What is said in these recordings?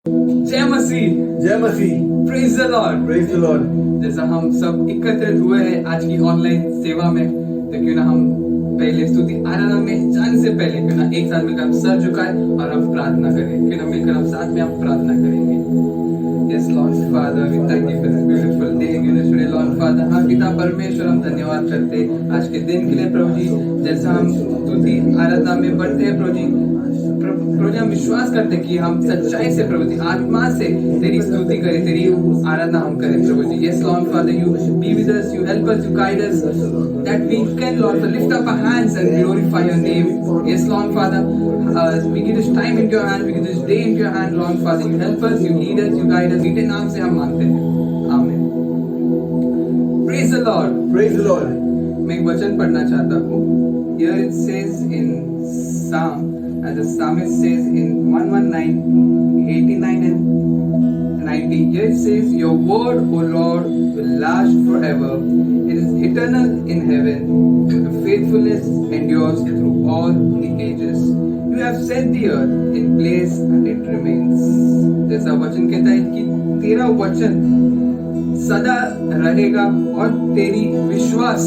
जय मसीह, जय मसीह। Praise the Lord. Praise the Lord. जैसा हम सब एकत्रित हुए हैं आज की ऑनलाइन सेवा में, तो क्यों ना हम पहले स्तुति आराधना में जाने से पहले क्यों ना एक साथ मिलकर हम सर झुकाएं और हम प्रार्थना करें। क्यों ना मिलकर हम साथ में हम प्रार्थना करेंगे। Yes, Lord Father, we thank you for this beautiful day given us today, Lord Father। हाँ पिता परमेश्वर, हम धन्यवाद करते हैं आज के दिन के लिए प्रभु जी। जैसा हम स्तुति आराधना में बढ़ते हैं प्रभु जी, प्रभु जी हम विश्वास करते हैं कि हम सच्चाई से प्रभु जी आत्मा से तेरी स्तुति करें, तेरी आराधना हम करें प्रभु जी। Yes, Lord Father, you be with us, you help us, you guide us, that we can, Lord, lift up our hands and glorify your name. Yes, Lord Father, we give this time into your hand, we give this day into your hand, Lord Father, you help us, you lead us, you guide us। मीठे नाम से हम मांगते हैं, आमीन। Praise the Lord, praise the Lord. मैं एक वचन पढ़ना चाहता हूँ। Here it says in Psalm, as the psalmist says in 119, 89 and 90. Here it says, your word, O Lord, will last forever. It is eternal in heaven. Your faithfulness endures through all the ages. You have set the earth in place and it remains. जैसा वचन कहता है कि तेरा वचन सदा रहेगा और तेरी विश्वास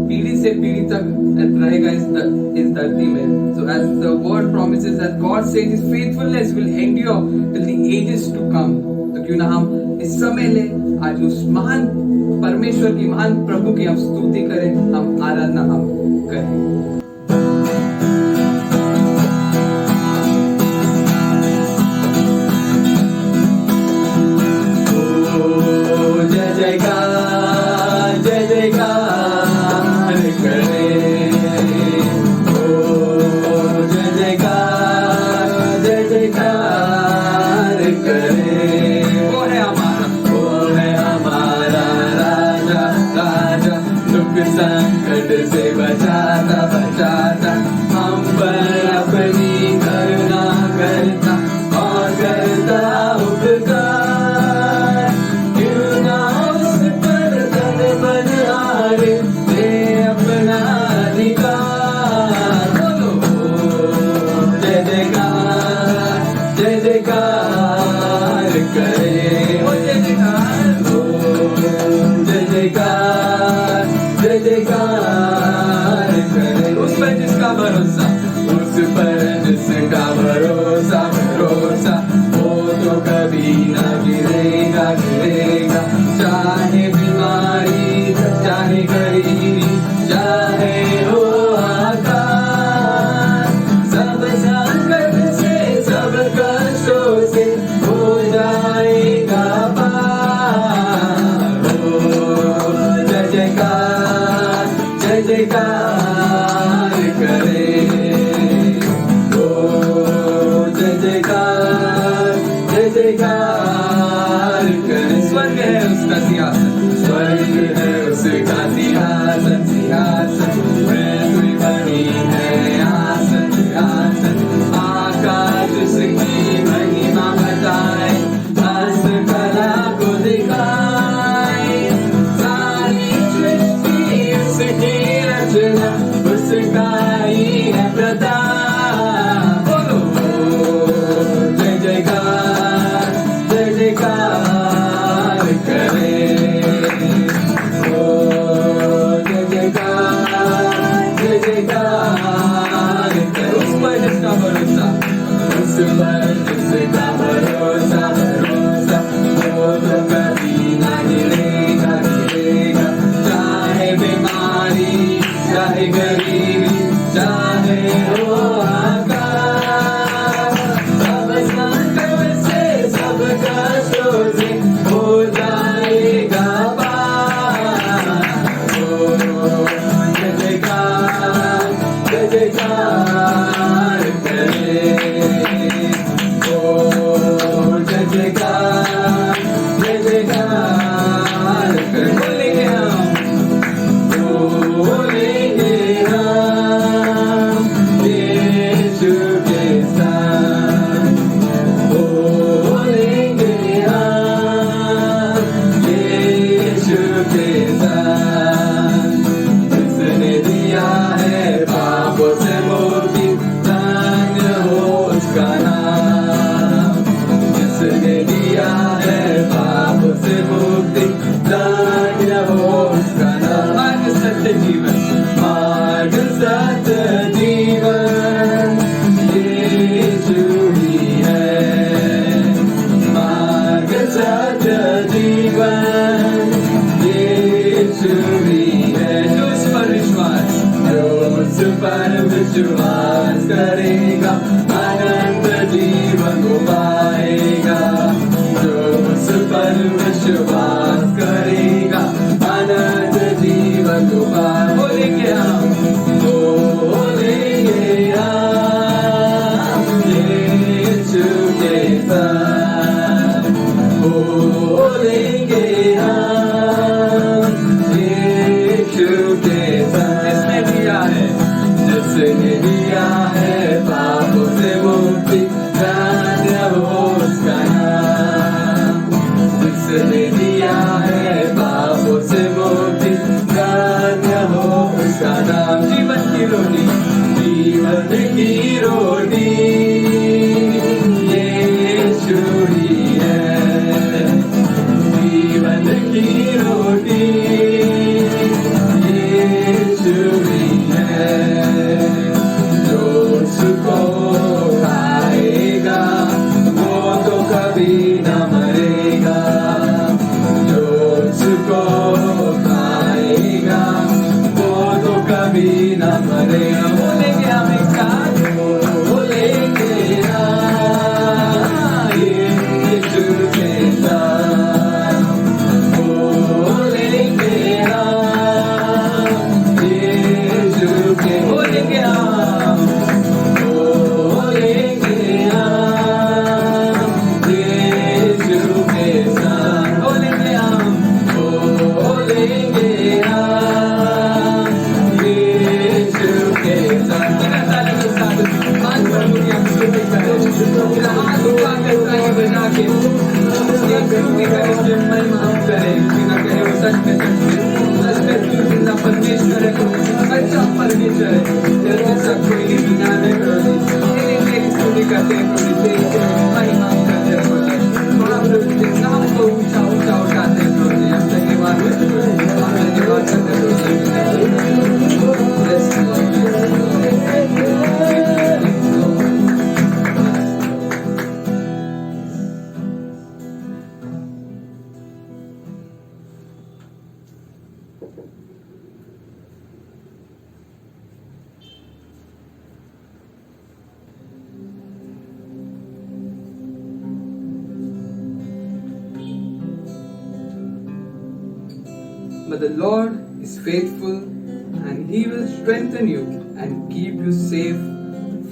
पीढ़ी से पीढ़ी तक रहेगा इस धरती में। So as the word promises that God says His faithfulness will endure till the ages to come। तो क्यों ना हम इस समय ले आज उस महान परमेश्वर की, महान प्रभु की हम स्तुति करें, हम आराधना हम करें। संकट से बचाता बचाता हम पर अपनी करुणा करता और करता उपकार। क्यों ना उस पर तन बन हारे दे अपना अधिकार। बोलो जय जयकार, जय जयकार करे, ओ जय जयकार, ओ जय जयकार, जय जयकार करे। उस पर जिसका भरोसा, उस पर जिसका भरोसा, भरोसा वो तो कभी ना गिरेगा, गिरेगा। चाहे बीमारी, चाहे गरीबी, चाहे हो आकार, सब संकट से, सब कष्टों से हो जाएगा पार। ओ जय जयकार, जय जयकार करे, ओ जय जयकार, जय जयकार करे। स्वर्ग है उसका सिंहासन, स्वर्ग है उसका सिंहासन, सिंहासन पृथ्वी बनी है आसन, आसन। आकाश उसकी महिमा बताए, हस्त कला को दिखाए, सारी सृष्टि उसकी रचना, उसका ही है प्रताप। बोलो जय जयकार, जय जयकार करे, ओ विश्वास करेगा अनंत जीवन को पाएगा। जो उस पर विश्वास करेगा अनंत जीवन को पाएगा। बोलेंगे हम, बोलेंगे हम यीशु के साथ, बोलेंगे हम यीशु के साथ। जिसने दिया है, जिसने दिया है पापों से मुक्ति, धन्य हो उसका नाम। जिसने दिया है पापों से मुक्ति, धन्य हो उसका नाम। जीवन की रोटी, जीवन की रोटी यीशु ही है। जीवन की रोटी यीशु ही है। जो उसको खाएगा वो तो कभी न मरेगा। जो उसको खाएगा वो तो कभी न मरेगा। बोलेंगे हम एक साथ, बोलेंगे यीशु के साथ, बोलेंगे यीशु के, बोलेंगे हम, बोलेंगे यीशु के साथ, बोलेंगे हम, बोलेंगे यीशु के साथ। हाथ बढ़ोगे हम स्तुति करें, हाथ उठाकर ताली बजा के स्तुति करें, महिमा हम करें। बिना कहे वो सच में तू जिंदा परमेश्वर है, सच्चा परमेश्वर है। तेरे जैसा कोई नहीं दुनिया में प्रभु। तेरी स्तुति करते हैं प्रभु, तेरी महिमा हम करते हैं प्रभु। थोड़ा प्रभु के नाम को ऊंचा ऊंचा उठाते हैं प्रभु। हम धन्यवाद करते हैं But the Lord is faithful, and He will strengthen you and keep you safe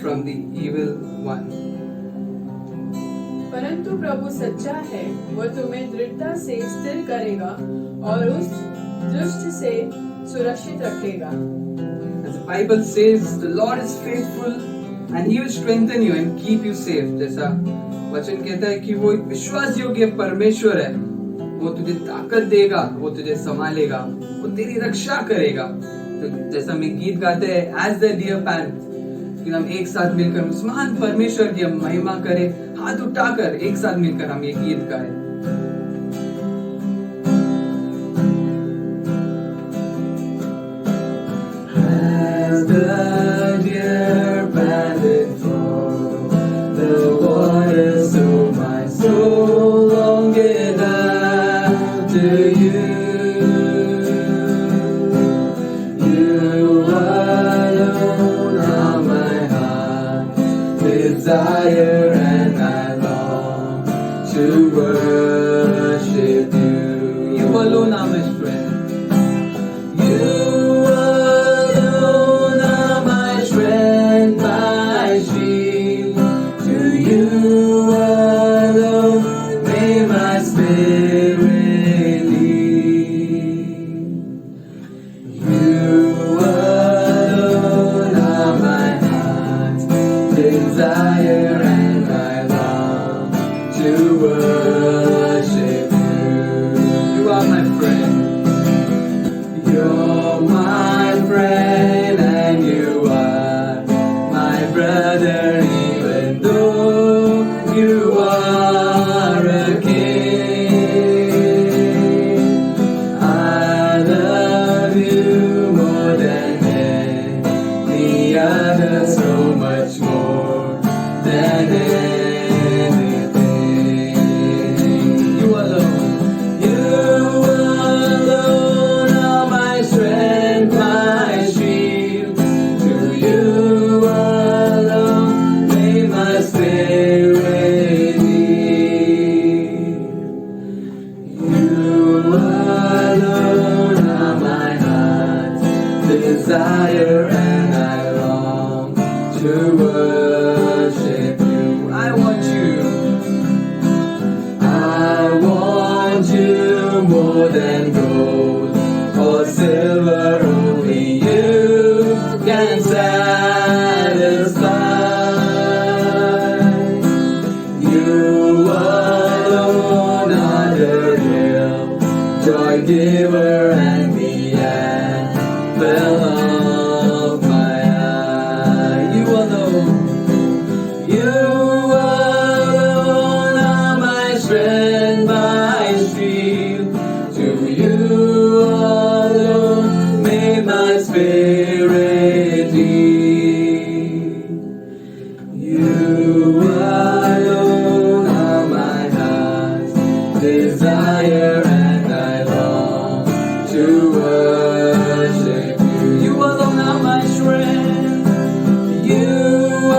from the evil one. परंतु प्रभु सच्चा है, वह तुम्हें दृढ़ता से स्थिर करेगा और उस दुष्ट से सुरक्षित रखेगा। As the Bible says, the Lord is faithful, and He will strengthen you and keep you safe. जैसा वचन कहता है कि वो एक विश्वास योग्य परमेश्वर है। वो तुझे ताकत देगा, वो तुझे संभालेगा, वो तेरी रक्षा करेगा। तो जैसा में गीत गाते हैं, एज द डियर पैंट, कि हम एक साथ मिलकर उस महान परमेश्वर की हम महिमा करें। हाथ उठाकर एक साथ मिलकर हम ये गीत गाएं। As the deer panted for the waters, so my soul longeth after you. You alone are my heart's desire, and I long to worship you. You alone are my strength. You alone are my strength, my shield. To you alone may my spirit lead. You alone are my heart's desire, and I long to worship you. You are my friend. You're my friend and you are my brother, even though you are a king. I love you more than any other, so much more than anything. You alone are my strength. desire and I long to worship you. I want you. I want you more than gold or silver. Only you can satisfy. You alone are the real joy giver and the apple of my eye. You alone. You alone are my strength, my shield. To you alone may my spirit lead. You alone are my heart's desire and I long to worship you. You alone are my strength. You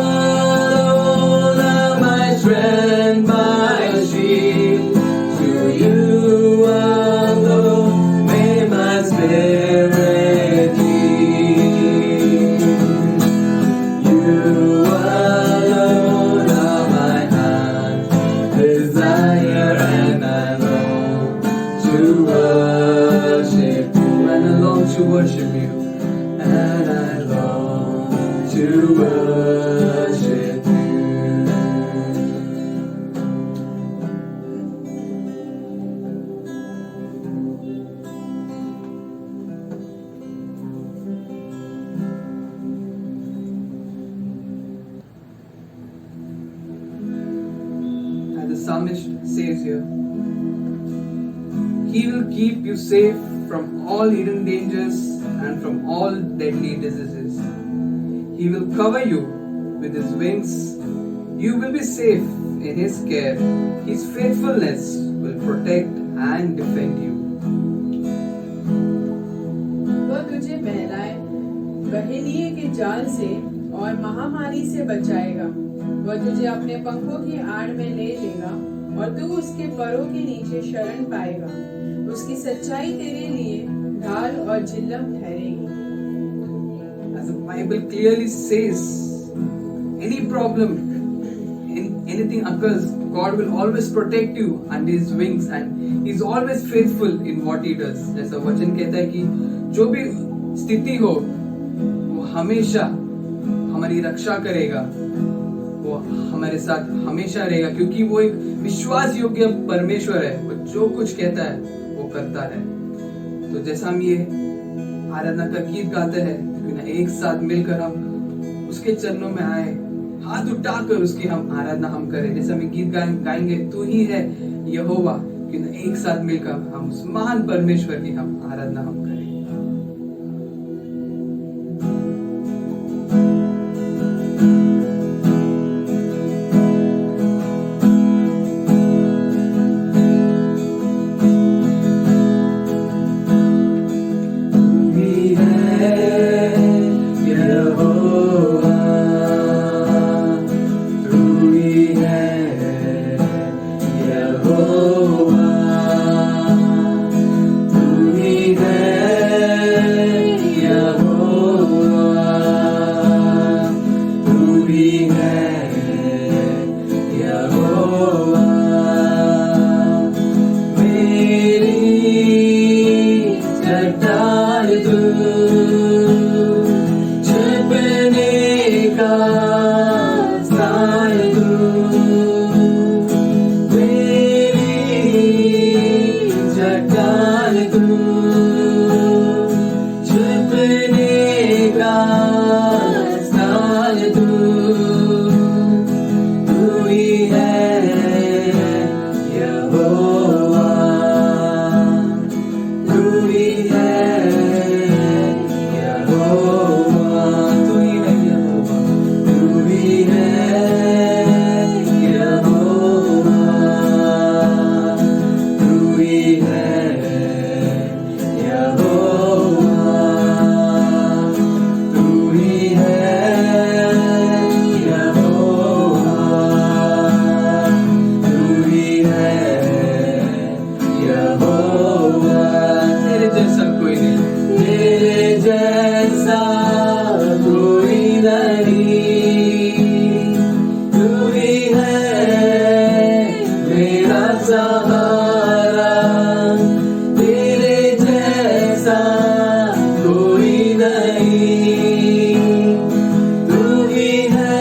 alone are my strength, my shield. To you alone may my spirit lead. You alone are my heart's desire and I long to worship you. And I long to worship you. And I long to worship you. As the psalmist says here, He will keep you safe from all hidden dangers and from all deadly diseases. He will cover you with His wings. You will be safe in His care. His faithfulness will protect and defend you. वह तुझे बहलाए, बहेलिये के जाल से और महामारी से बचाएगा। वह तुझे अपने पंखों की आड़ में ले लेगा और तू उसके परों के नीचे शरण पाएगा। उसकी सच्चाई तेरे लिए ढाल और झिल्लम ठहरेगी। As the Bible clearly says, any problem, anything occurs, God will always protect you under His wings and He's always faithful in what He does. जैसा वचन कहता है कि जो भी स्थिति हो वो हमेशा हमारी रक्षा करेगा, वो हमारे साथ हमेशा रहेगा, क्योंकि वो एक विश्वास योग्य परमेश्वर है। वो जो कुछ कहता है वो करता है। तो जैसा हम ये आराधना का गीत गाते हैं, एक साथ मिलकर हम उसके चरणों में आए, हाथ उठाकर उसकी हम आराधना हम करें। जैसे हम गीत गाएंगे, तू ही है यहोवा, कि एक साथ मिलकर हम उस महान परमेश्वर की हम आराधना हम करें। जैसा कोई नहीं, तू ही है मेरा सहारा, तेरे जैसा कोई नहीं, तू ही है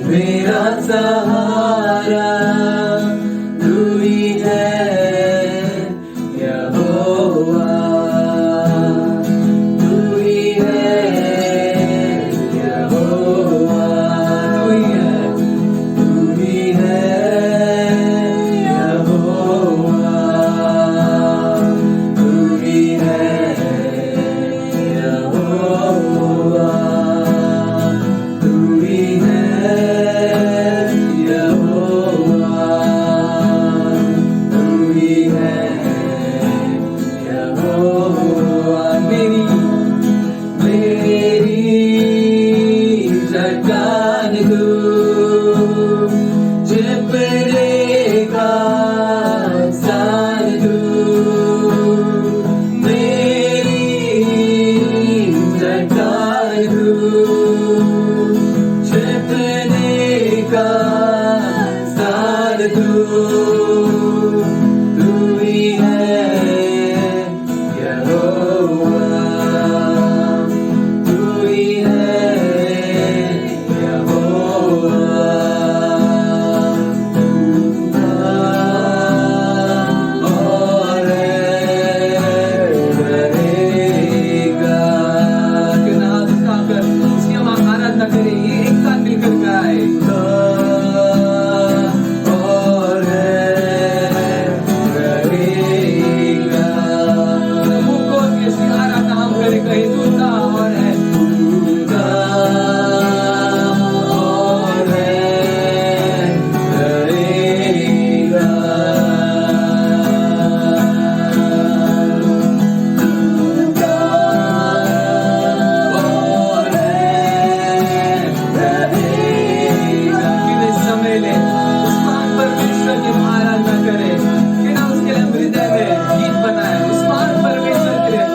मेरा सहारा, तू ही है यहोवा, तू ही है यहोवा, तू ही है यहोवा, तू ही है यहोवा, तू ही है यहोवा, तू ही है यहोवा। मेरी चट्टान तू, चिपड़े का इंसान तू, मेरी चट्टान तू, चिपड़े का इंसान तू, तू ही है यहोवा, तू ही है यहोवा, और रहेगा। क्यों ना हाथ उठाकर उसकी हम आराधना करें, ये एक साथ मिलकर गाए। और रहेगा, मुंह खोल के उसकी आराधना हम करें, कहीं दूसरा और है दूसरा और रहेगा, दूसरा और रहेगा। कि वे समय ले उस महान परमेश्वर की आराधना करें, कि ना उसके लिए हृदय में गीत बनाए, उस महान परमेश्वर के लिए,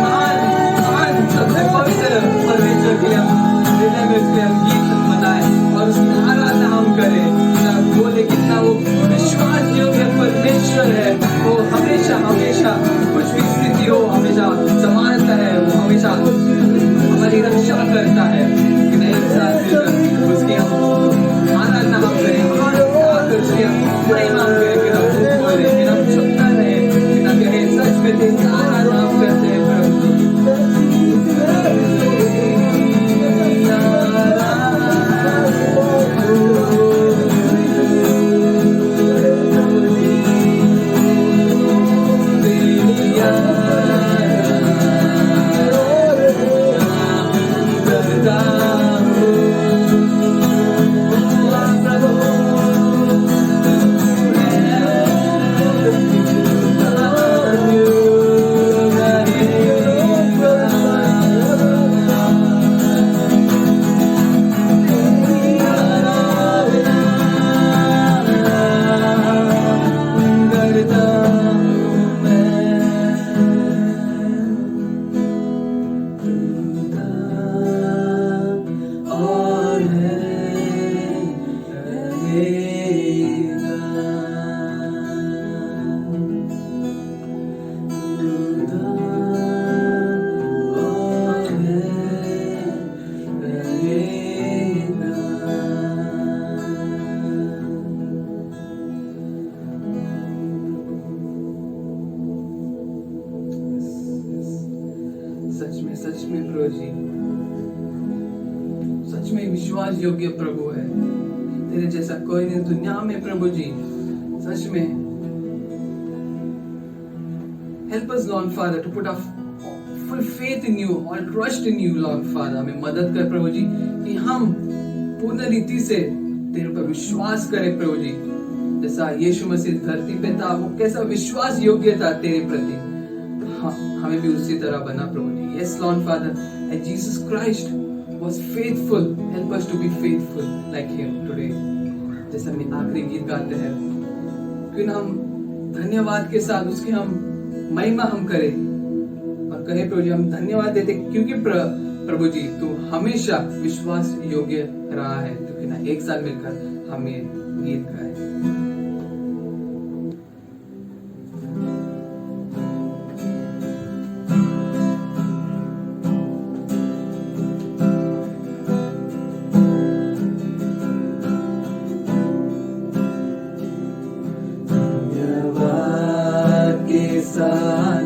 महान महान सबसे पवित्र परमेश्वर के लिए हम हृदय में उसके लिए हम गीत बनाए और उसकी आराधना हम करें। ना बोले कितना वो विश्वास योग्य परमेश्वर है, वो हमेशा हमेशा कुछ भी स्थिति हो हमेशा संभालता है, वो हमेशा हमारी रक्षा करता है। कि नहीं, एक साथ मिलकर उसकी हम आराधना हम करें, आकर उसकी हम महिमा हम करें, कि ना मुंह खोले, कि ना चुपना रहे, कि ना कहे सच में तेरी आराधना हम करते हैं प्रभु। सच में प्रभु जी, सच में विश्वास योग्य प्रभु है, तेरे जैसा कोई नहीं दुनिया में प्रभु जी। सच में help us Lord Father to put our full faith in you, all trust in you Lord Father। हमें मदद कर प्रभु जी कि हम पूर्ण रीति से तेरे पर विश्वास करें प्रभु जी। जैसा यीशु मसीह धरती पे था, वो कैसा विश्वास योग्य था तेरे प्रति, हमें भी उसी तरह बना प्रभु जी। Yes Lord Father, and Jesus Christ was faithful, help us to be faithful like him today। जैसा हम आखिरी गीत गाते हैं, क्यों ना हम धन्यवाद के साथ उसकी हम महिमा हम करें और कहे प्रभु जी हम धन्यवाद देते क्योंकि प्रभु जी तू हमेशा विश्वास योग्य रहा है, तो क्यों ना एक साल मिलकर हमें गीत गाए।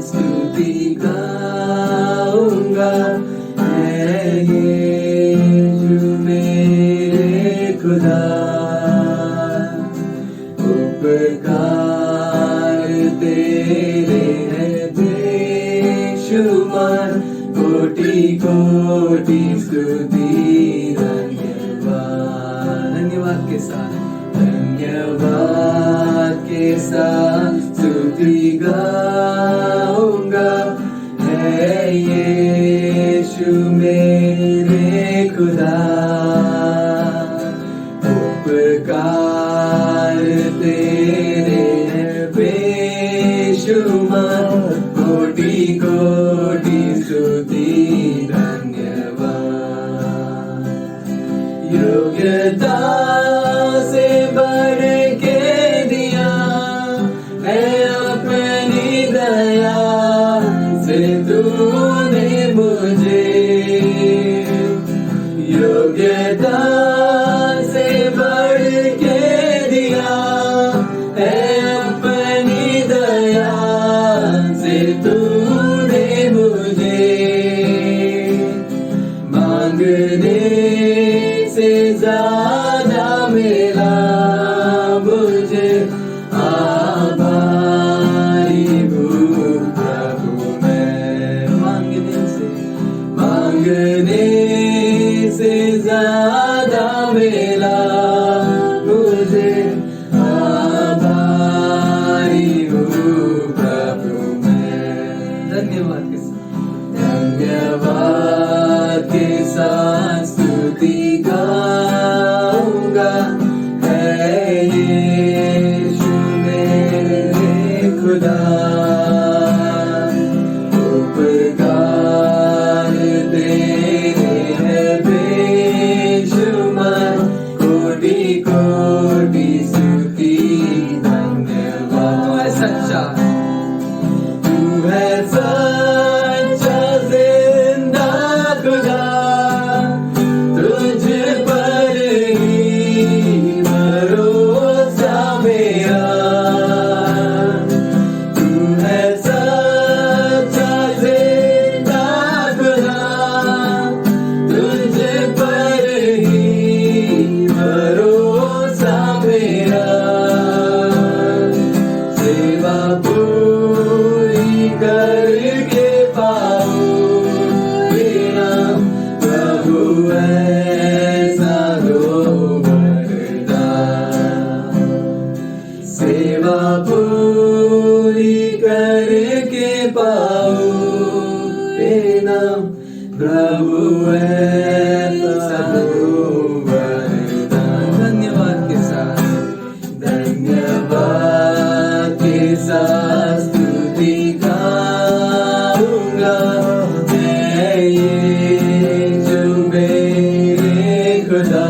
स्तुति गाऊंगा, है यीशु मेरे खुदा, उपकार तेरे हैं बेशुमार, कोटि कोटि स्तुति धन्यवाद। धन्यवाद के साथ, धन्यवाद के साथ स्तुति गाऊंगा, है यीशु मेरे खुदा, उपकार तेरे हैं बेशुमार, कोटि कोटि स्तुति धन्यवाद। योग्यता से बढ़ के दिया है अपनी दया से तूने मुझे, योग्यता से बढ़ के दिया है अपनी दया से तूने मुझे, मांगने से ज्यादा मिला मुझे, आभारी हूँ प्रभु मैं। मांगने से ज्यादा मिला मुझे, आभारी हूँ प्रभु मैं। धन्यवाद के साथ, धन्यवाद के साथ स्तुति गाऊंगा, है यीशु मेरे खुदा, उपकार तेरे हैं बेशुमार, कोटि कोटि स्तुति धन्यवाद। तू है सच्चा, तू है सच्चा जिंदा खुदा, तुझ पर ही भरोसा मेरा, तू है सच्चा जिंदा खुदा, तुझ पर ही भरोसा मेरा, सेवा पूरी करके पाऊं बिना प्रभु ऐसा दो वरदान, सेवा पूरी करके पाऊं बिना प्रभु ऐसा दो वरदान। धन्यवाद के साथ, धन्यवाद के साथ स्तुति गाऊंगा, है यीशु मेरे खुदा,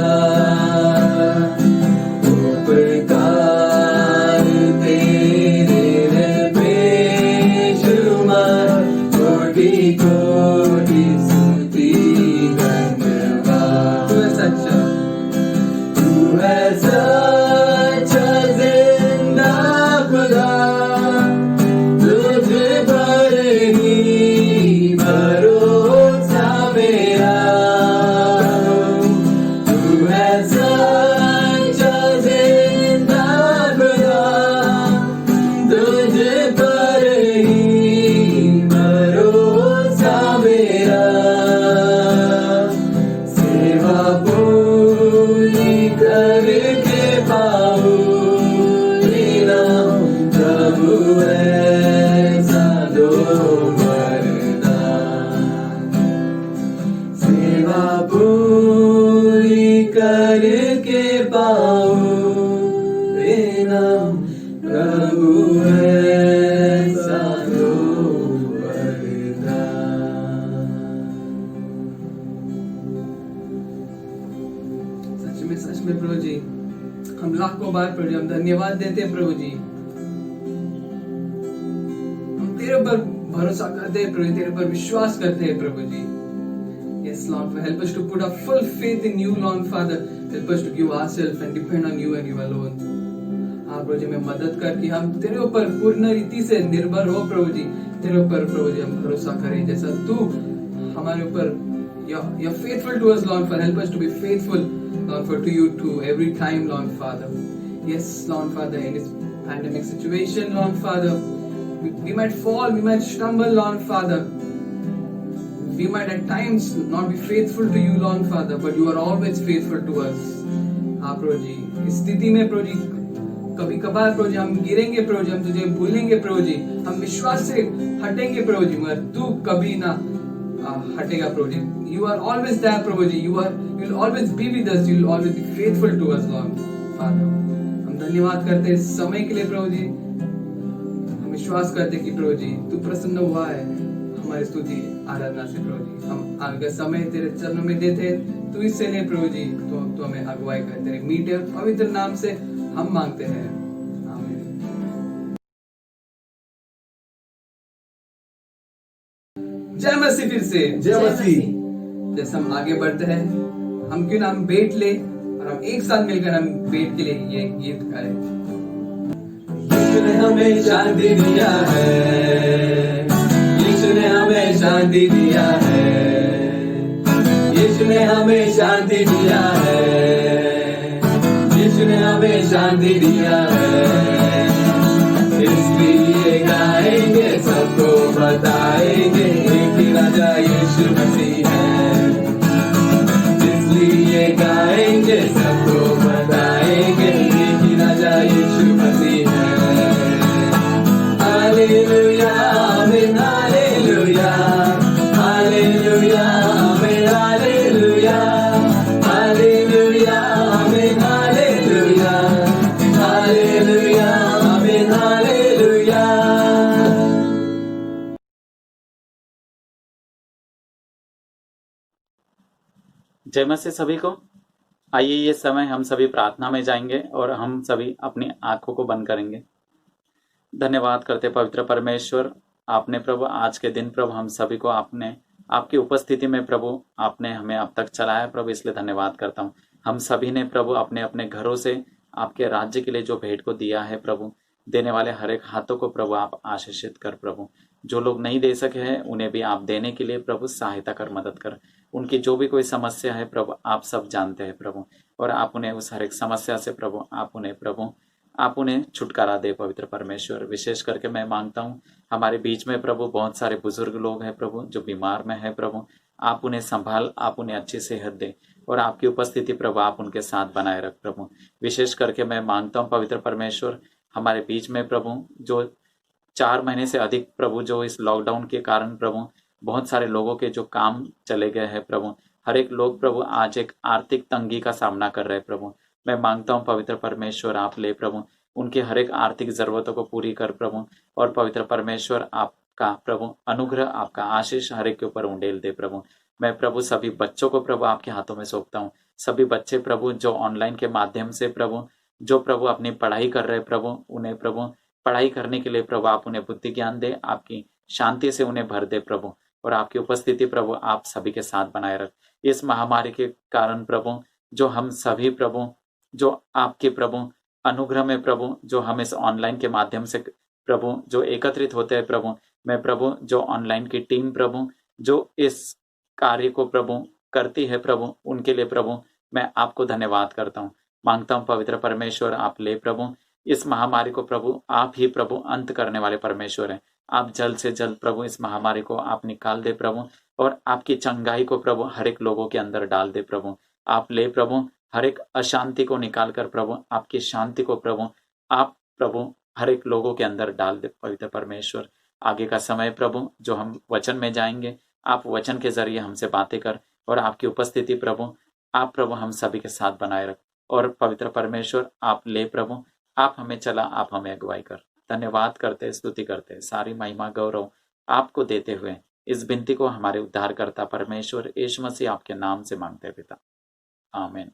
उपकार तेरे हैं बेशुमार, कोटि कोटि स्तुति धन्यवाद। तू है सच्चा, तू है सच्चा जिंदा खुदा, तुझ पर ही भरोसा मेरा, तू है सच्चा जिंदा खुदा, तुझ पर ही भरोसा मेरा, इसलिए प्रभु जी हम लाखों बार प्रभु जी हम धन्यवाद देते हैं प्रभु जी। हम तेरे ऊपर भरोसा करते हैं प्रभु जी, तेरे ऊपर विश्वास करते हैं प्रभु जी। Yes, Lord, help us to put our full faith in you, Lord Father. Help us to give ourselves and depend on you and you alone. हाँ प्रभु जी में मदद कर कि हम तेरे ऊपर पूर्ण रीति से निर्भर हो प्रभु जी, तेरे ऊपर प्रभु जी हम भरोसा करें जैसा तू हमारे ऊपर you're faithful to us, Lord Father. Help us to be faithful, Lord, for to you too every time, Lord Father. Yes, Lord Father, in this pandemic situation, Lord Father, we might fall, we might stumble, Lord Father. We might at times not be faithful to you, Lord Father, but you are always faithful to us. हाँ प्रभु जी, इस स्थिति में प्रभु जी कभी कभार प्रभु जी हम गिरेंगे प्रभु जी, हम तुझे भूलेंगे प्रभु जी, हम विश्वास से हटेंगे प्रभु जी, मगर तू कभी ना हटेगा प्रभु जी। You are always there Prabhu ji, you'll always be with us, you'll always be faithful to us, Lord Father. हम धन्यवाद करते हैं इस समय के लिए प्रभु जी। हम विश्वास करते हैं कि प्रभु जी तू प्रसन्न हुआ है हमारी स्तुति आराधना से प्रभु जी। हम आगे समय तेरे चरणों में देते हैं, तू इससे ले प्रभु जी, तो हमें अगुवाई कर तेरे मीठे पवित्र नाम से हम मांगते हैं, आमीन। जय मसीह। फिर से जय मसीह। जैसे हम आगे बढ़ते हैं, हम क्यों ना हम बैठ ले और हम एक साथ मिलकर हम बैठ के लिए ये गीत गाएं। यीशु ने हमें शांति दिया है, यीशु ने हमें शांति दिया है, यीशु ने हमें शांति दिया है, यीशु ने हमें शांति दिया है। इसलिए गाएंगे, सबको बताएंगे कि राजा यीशु मसीह है। इसलिए गाएंगे, सबको बताएंगे कि राजा यीशु मसीह है। हालेलुया, आमीन, हालेलुया, हालेलुया, आमीन, हालेलुया, हालेलुया, आमीन, हालेलुया, हालेलुया, आमीन, हालेलुया। जय मसीह सभी को। आइए ये समय हम सभी प्रार्थना में जाएंगे और हम सभी अपनी आंखों को बंद करेंगे। धन्यवाद करते पवित्र परमेश्वर, आपने प्रभु आज के दिन प्रभु हम सभी को आपने आपकी उपस्थिति में प्रभु आपने हमें अब तक चलाया प्रभु, इसलिए धन्यवाद करता हूँ। हम सभी ने प्रभु अपने अपने घरों से आपके राज्य के लिए जो भेंट को दिया है प्रभु, देने वाले हर एक हाथों को प्रभु आप आशीषित कर प्रभु। जो लोग नहीं दे सके हैं उन्हें भी आप देने के लिए प्रभु सहायता कर, मदद कर। उनकी जो भी कोई समस्या है प्रभु आप सब जानते हैं प्रभु, और आप उन्हें उस हर एक समस्या से प्रभु आप उन्हें छुटकारा दे पवित्र परमेश्वर। विशेष करके मैं मांगता हूँ हमारे बीच में प्रभु बहुत सारे बुजुर्ग लोग हैं प्रभु जो बीमार में है प्रभु, आप उन्हें संभाल, आप उन्हें अच्छी सेहत दे और आपकी उपस्थिति प्रभु आप उनके साथ बनाए रख प्रभु। विशेष करके मैं मांगता हूँ पवित्र परमेश्वर हमारे बीच में प्रभु जो 4 महीने से अधिक प्रभु जो इस लॉकडाउन के कारण प्रभु बहुत सारे लोगों के जो काम चले गए हैं प्रभु, हर एक लोग प्रभु आज एक आर्थिक तंगी का सामना कर रहे हैं प्रभु। मैं मांगता हूँ पवित्र परमेश्वर आप ले प्रभु उनकी हर एक आर्थिक जरूरतों को पूरी कर प्रभु, और पवित्र परमेश्वर आपका प्रभु अनुग्रह आपका आशीष हर एक के ऊपर उंडेल दे प्रभु। मैं प्रभु सभी बच्चों को प्रभु आपके हाथों में सौंपता हूँ। सभी बच्चे प्रभु जो ऑनलाइन के माध्यम से प्रभु जो प्रभु अपनी पढ़ाई कर रहे प्रभु, उन्हें प्रभु पढ़ाई करने के लिए प्रभु आप उन्हें बुद्धि ज्ञान दे, आपकी शांति से उन्हें भर दे प्रभु, और आपकी उपस्थिति प्रभु आप सभी के साथ बनाए रख। इस महामारी के कारण प्रभु जो हम सभी प्रभु जो आपके प्रभु अनुग्रह में प्रभु जो हम इस ऑनलाइन के माध्यम से प्रभु जो एकत्रित होते हैं प्रभु, मैं प्रभु जो ऑनलाइन की टीम प्रभु जो इस कार्य को प्रभु करती है प्रभु, उनके लिए प्रभु मैं आपको धन्यवाद करता हूँ। मांगता हूँ पवित्र परमेश्वर आप ले प्रभु इस महामारी को प्रभु, आप ही प्रभु अंत करने वाले परमेश्वर हैं। आप जल्द से जल्द प्रभु इस महामारी को आप निकाल दे प्रभु, और आपकी चंगाई को प्रभु हर एक लोगों के अंदर डाल दे प्रभु। आप ले प्रभु हर एक अशांति को निकाल कर प्रभु आपकी शांति को प्रभु आप प्रभु हर एक लोगों के अंदर डाल दे पवित्र परमेश्वर। आगे का समय प्रभु जो हम वचन में जाएंगे, आप वचन के जरिए हमसे बातें कर, और आपकी उपस्थिति प्रभु आप प्रभु हम सभी के साथ बनाए रख। और पवित्र परमेश्वर आप ले प्रभु आप हमें चला, आप हमें अगुवाई कर। धन्यवाद करते स्तुति करते सारी महिमा गौरव आपको देते हुए इस विनती को हमारे उद्धारकर्ता परमेश्वर यीशु मसीह आपके नाम से मांगते पिता, आमीन।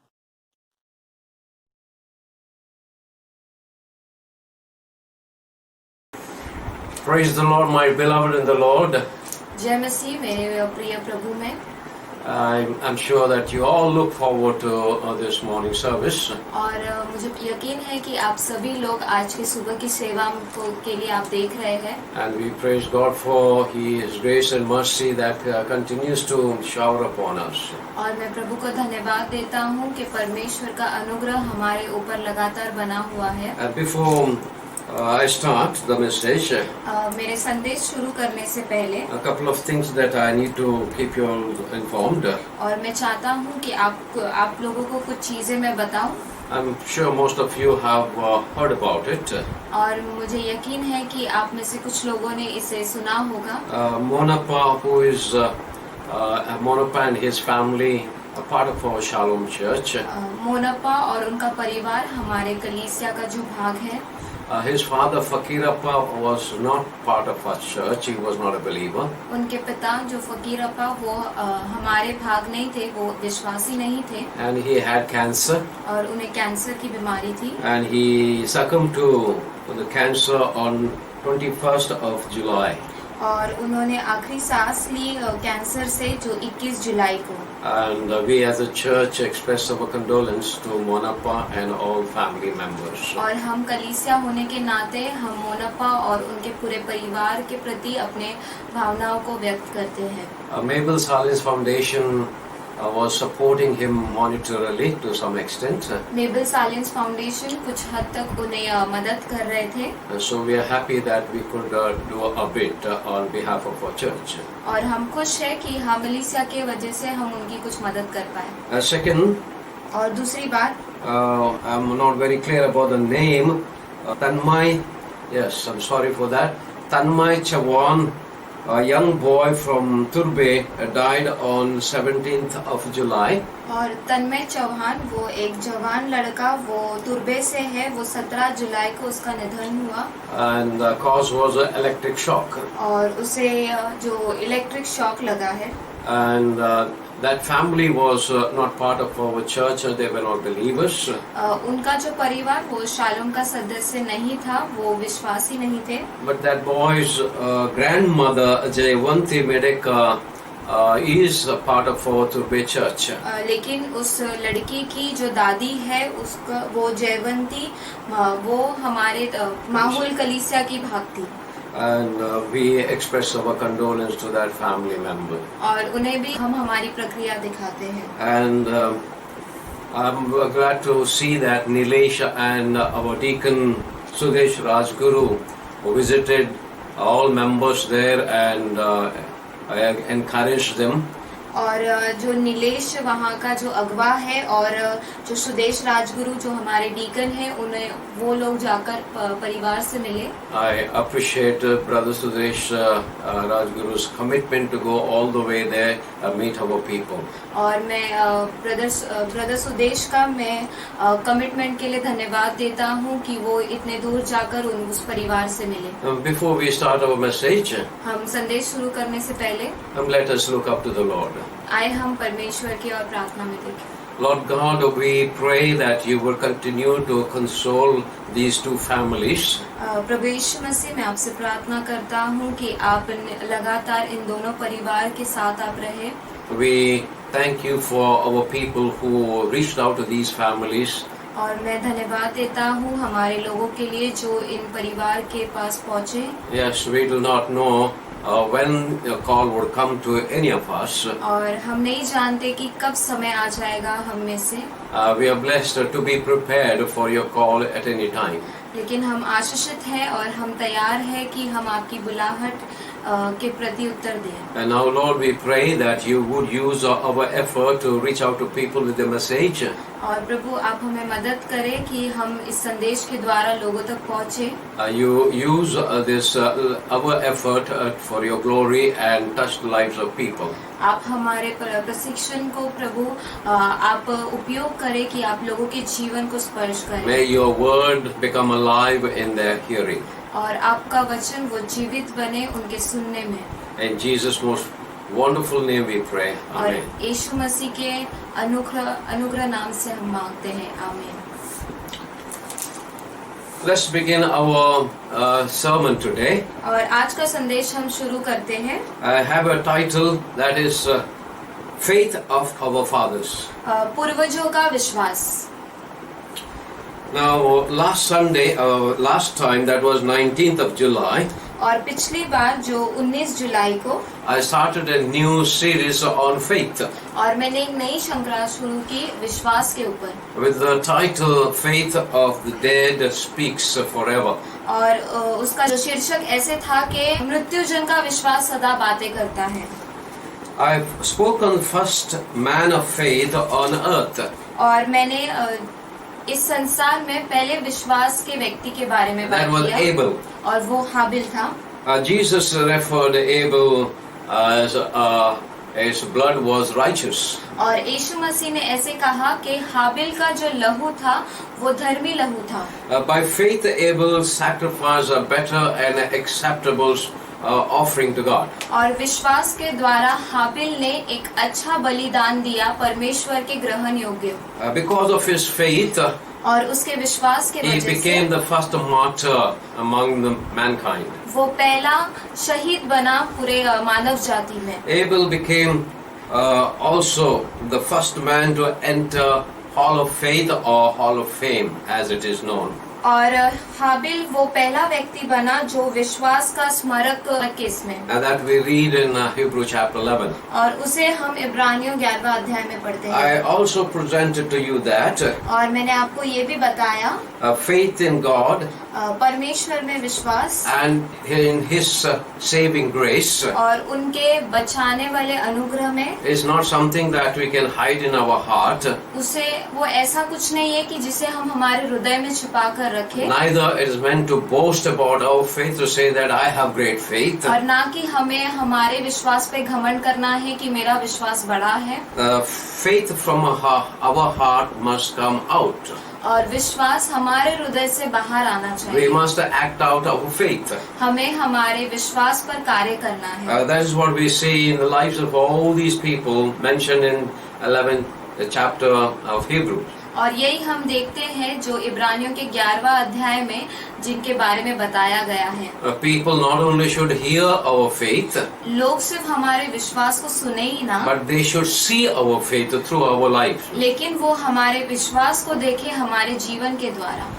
Praise the Lord, my beloved in the Lord. जय मसीह मेरे प्रिय प्रभु में। I'm sure that you all look forward to this morning service. और मुझे यकीन है कि आप सभी लोग आज की सुबह की सेवा के लिए आप देख रहे हैं। And we praise God for His grace and mercy that continues to shower upon us. और मैं प्रभु को धन्यवाद देता हूँ कि परमेश्वर का अनुग्रह हमारे ऊपर लगातार बना हुआ है। And before I start the message, मेरे संदेश शुरू करने से पहले a couple of things that I need to keep you all informed. और मैं चाहता हूँ कि आप लोगों को कुछ चीजें मैं बताऊं। I'm sure most of you have heard about it. और मुझे यकीन है कि आप में से कुछ लोगों ने इसे सुना होगा। Monapa, who is Monapa and his family, a part of our Shalom Church. Monappa और उनका परिवार हमारे कलीसिया का जो भाग है। His father Fakirappa was not part of our church. He was not a believer. उनके पिता जो फकीरप्पा वो हमारे भाग नहीं थे, वो विश्वासी नहीं थे। And he had cancer. और उन्हें कैंसर की बीमारी थी। And he succumbed to the cancer on 21st of July. और उन्होंने आखिरी सांस ली कैंसर से, जो 21 जुलाई को। And we as a church express our condolence to Monappa and all family members. और हम कलीसिया होने के नाते हम मोनप्पा और उनके पूरे परिवार के प्रति अपने भावनाओं को व्यक्त करते हैं। Mabel Salis Foundation was supporting him monetarily to some extent. मेबल silence foundation कुछ हद तक उन्हें मदद कर रहे थे। So we are happy that we could do a bit on behalf of our church. और हम खुश है कि हम कलीसिया के वजह से हम उनकी कुछ मदद कर पाए। Second, और दूसरी बात, I'm not very clear about the name. Tanmay, yes, I'm sorry for that. Tanmay Chawan, a young boy from Turbe, died on 17th of July. और तन्मय चौहान वो एक जवान लड़का, वो तुर्बे से है, वो 17 जुलाई को उसका निधन हुआ। And the cause was an electric shock. और उसे जो इलेक्ट्रिक शॉक लगा है। And that family was not part of our church. They were not believers. उनका जो परिवार वो शालोम का सदस्य नहीं था, वो विश्वासी नहीं थे। But that boy's grandmother, Jayavanti Medeka, is a part of our Turbe church. लेकिन उस लड़की की जो दादी है, उसका वो जयवंती, वो हमारे माहौल कलीसिया की भाग थी। And we express our condolence to that family member. और उन्हें भी हम हमारी प्रक्रिया दिखाते हैं। And I'm glad to see that Nilesh and our deacon Sudesh Rajguru visited all members there and I encouraged them. और जो नीलेश वहाँ का जो अगवा है और जो सुदेश राजगुरु जो हमारे डीकन है, उन्हें वो लोग जाकर परिवार से मिले। I appreciate Brother Sudesh Rajguru's commitment to go all the way there and meet our people. और मैं ब्रदर सुदेश का मैं कमिटमेंट के लिए धन्यवाद देता हूँ कि वो इतने दूर जाकर उस परिवार से मिले। Before we start our message, हम संदेश शुरू करने से पहले let us look up to the Lord. आए हम परमेश्वर की ओर प्रार्थना में देखें। Lord God, we pray that you will continue to console these two families. प्रभु यीशु मसीह, मैं आपसे प्रार्थना करता हूँ कि आप लगातार इन दोनों परिवार के साथ आप रहे। We thank you for our people who reached out to these families. और मैं धन्यवाद देता हूँ हमारे लोगों के लिए जो इन परिवार के पास पहुँचे। Yes, we do not know when a call would come to any of us. और हम नहीं जानते कि कब समय आ जाएगा हम में से। We are blessed to be prepared for your call at any time. लेकिन हम आशीषित हैं और हम तैयार हैं कि हम आपकी बुलाहट के प्रति उत्तर दें। And now, Lord, we pray that you would use our effort to reach out to people with the message. और प्रभु, आप हमें मदद करें कि हम इस संदेश के द्वारा लोगों तक पहुँचे। You use this our effort for your glory and touch the lives of people. आप हमारे प्रशिक्षण को प्रभु आप उपयोग करें कि आप लोगों के जीवन को स्पर्श करें। May your word become alive in their hearing. और आपका वचन वो जीवित बने उनके सुनने में। In Jesus' most wonderful name we pray. और Amen. यीशु मसीह के अनुग्रह नाम से हम मांगते हैं। आमीन। let's begin our sermon today. और आज का संदेश हम शुरू करते हैं। I have a title that is Faith of Our Fathers. पूर्वजों का विश्वास। Now, last time, that was 19th of July, और पिछली बार जो 19 जुलाई को I started a new series on faith और मैंने एक नई श्रृंखला शुरू की विश्वास के ऊपर, with the title Faith of the Dead Speaks Forever. और उसका जो शीर्षक ऐसे था कि मृत्युजन का विश्वास सदा बातें करता है। I've spoken first man of faith on earth. और मैंने इस संसार में पहले विश्वास के व्यक्ति के बारे में That बात was किया, Abel. और वो हाबिल था। Jesus referred Abel as his blood was righteous. और यीशु मसीह ने ऐसे कहा कि हाबिल का जो लहू था वो धर्मी लहू था। By faith, Abel sacrificed a better and acceptable offering to God. और विश्वास के द्वारा हाबिल ने एक अच्छा बलिदान दिया परमेश्वर के ग्रहण योग्य। Because of his faith, और उसके विश्वास के he वजह became से the first martyr among the mankind. वो पहला शहीद बना पूरे मानव जाति में। Abel became also the first man to enter Hall of Faith or Hall of Fame, as it is known. और हाबिल वो पहला व्यक्ति बना जो विश्वास का स्मारक के इसमें, And that we read in Hebrew chapter 11. और उसे हम इब्रानियों 11वां अध्याय में पढ़ते हैं। I also presented to you that और मैंने आपको ये भी बताया faith in God परमेश्वर में विश्वास and in His saving grace और उनके बचाने वाले अनुग्रह में is not something that we can hide in our heart. उसे वो ऐसा कुछ नहीं है कि जिसे हम हमारे हृदय में छुपा कर रखें, Neither it is meant to boast about our faith, to say that I have great faith. और ना कि हमें हमारे विश्वास पे घमंड करना है कि मेरा विश्वास बड़ा है। Faith from our heart must come out. और विश्वास हमारे हृदय से बाहर आना We चाहिए। must act out our faith. हमें हमारे विश्वास पर कार्य करना है। That is what we see in the lives of all these people mentioned in 11th chapter of Hebrews. और यही हम देखते हैं जो इब्रानियों के 11वां अध्याय में जिनके बारे में बताया गया है। People not only should hear our faith, लोग सिर्फ हमारे विश्वास को सुने ही ना, but they should see our faith through our life. लेकिन वो हमारे विश्वास को देखे हमारे जीवन के द्वारा।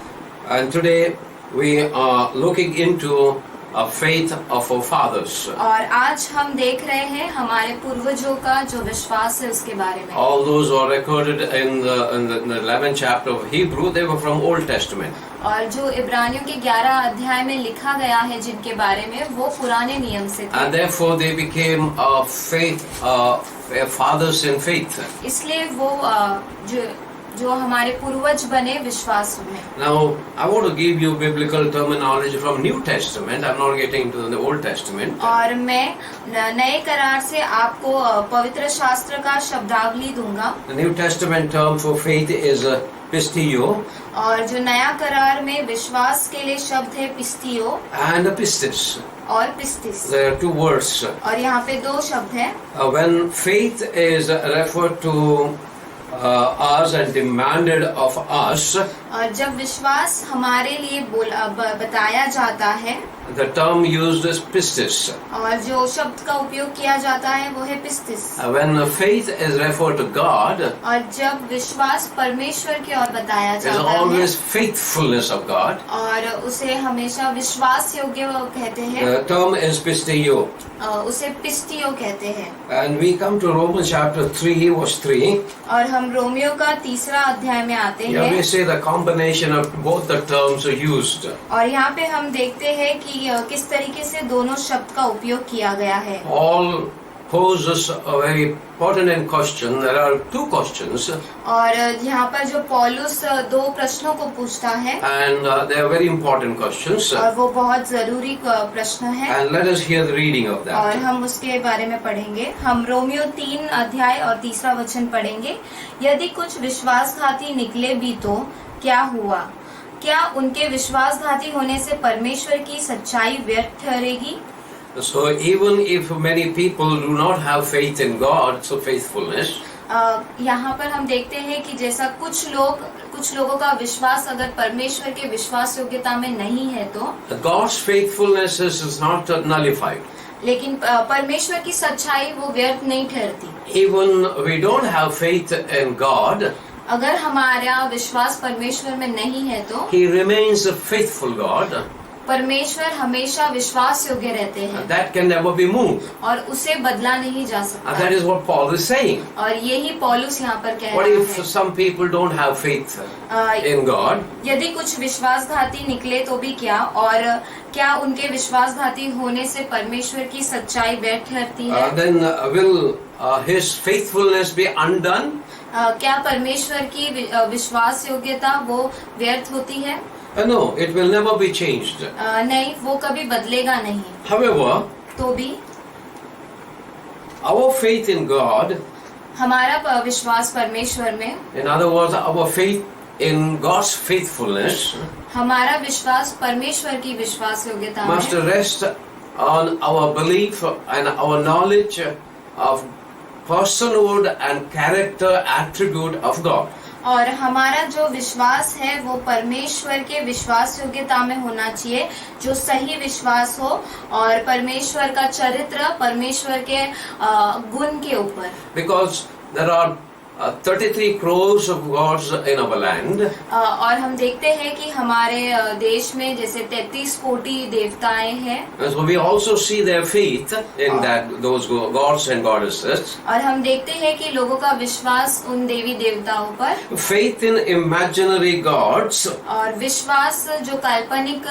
And today we are looking into a faith of our fathers. और आज हम देख रहे हैं हमारे पूर्वजों का जो विश्वास है उसके बारे में। All those who are recorded in the 11th chapter of Hebrew, they were from Old Testament. और जो इब्रानियों के 11 अध्याय में लिखा गया है जिनके बारे में वो पुराने नियम से थे। And therefore they became fathers in faith. इसलिए वो जो हमारे पूर्वज बने विश्वास में। Now, I want to give you biblical terminology from New Testament. I'm not getting into the Old Testament. और मैं नए करार से आपको पवित्र शास्त्र का शब्दावली दूंगा। The New Testament term for faith is pistio और जो नया करार में विश्वास के लिए शब्द है पिस्तियो and pistis. और पिस्तिस। There are two words. और यहाँ पे दो शब्द हैं। When faith is referred to us and demanded of us, और जब विश्वास हमारे लिए बताया जाता है, the term used is pistis. और जो शब्द का उपयोग किया जाता है वो है पिस्तिस। When faith is referred to God, और जब विश्वास परमेश्वर की ओर बताया it is जाता है always faithfulness of God. और उसे हमेशा विश्वास योग्य कहते हैं, The term is pistio. उसे पिस्तियो कहते हैं। And we come to Romans chapter 3 verse 3. और हम रोमियो का 3रा अध्याय में आते Here we हैं, see the combination of both the terms are used. और यहाँ पे हम देखते हैं कि किस तरीके से दोनों शब्द का उपयोग किया गया है। Paul poses a very pertinent question. There are two questions, और यहाँ पर जो पौलुस दो प्रश्नों को पूछता है, and they are very important questions. और वो बहुत जरूरी प्रश्न है, And let us hear the reading of और that. हम उसके बारे में पढ़ेंगे। हम रोमियो 3 अध्याय और 3रा वचन पढ़ेंगे। यदि कुछ विश्वासघाती निकले भी तो क्या हुआ? क्या उनके विश्वासघाती होने से परमेश्वर की सच्चाई व्यर्थ ठहरेगी? So even if many people do not have faith in God, so faithfulness, यहाँ पर हम देखते हैं कि जैसा कुछ कुछ लोगों का विश्वास अगर परमेश्वर के विश्वास योग्यता में नहीं है तो God's faithfulness is not nullified. लेकिन परमेश्वर की सच्चाई वो व्यर्थ नहीं ठहरती। Even we don't have faith in God, अगर हमारा विश्वास परमेश्वर में नहीं है तो He remains a faithful God. परमेश्वर हमेशा विश्वास योग्य रहते हैं That can never be moved. और उसे बदला नहीं जा And सकता। that is what Paul is saying. और यही पौलुस यहाँ पर कह What रहा if है। some people don't have faith in God? यदि कुछ विश्वासघाती निकले तो भी क्या, और क्या उनके विश्वासघाती होने से परमेश्वर की सच्चाई व्यर्थ ठहरती है? Then will His faithfulness be undone? क्या परमेश्वर की विश्वास योग्यता वो व्यर्थ होती है? No, it will never be changed. नहीं, वो कभी बदलेगा नहीं। However, तो भी our faith in God, हमारा विश्वास परमेश्वर में, in other words, our faith in God's faithfulness, हमारा विश्वास परमेश्वर की विश्वास योग्यता must में rest on our belief and our knowledge of personhood and character attribute of God. और हमारा जो विश्वास है वो परमेश्वर के विश्वास योग्यता में होना चाहिए, जो सही विश्वास हो और परमेश्वर का चरित्र, परमेश्वर के गुण के ऊपर। Because there are 33 crores of gods in our land. और हम देखते हैं कि हमारे देश में जैसे 33 कोटि देवताएं हैं। And so we also see their faith in those gods and goddesses. और हम देखते हैं कि लोगों का विश्वास उन देवी देवताओं पर, Faith in imaginary gods, और विश्वास जो काल्पनिक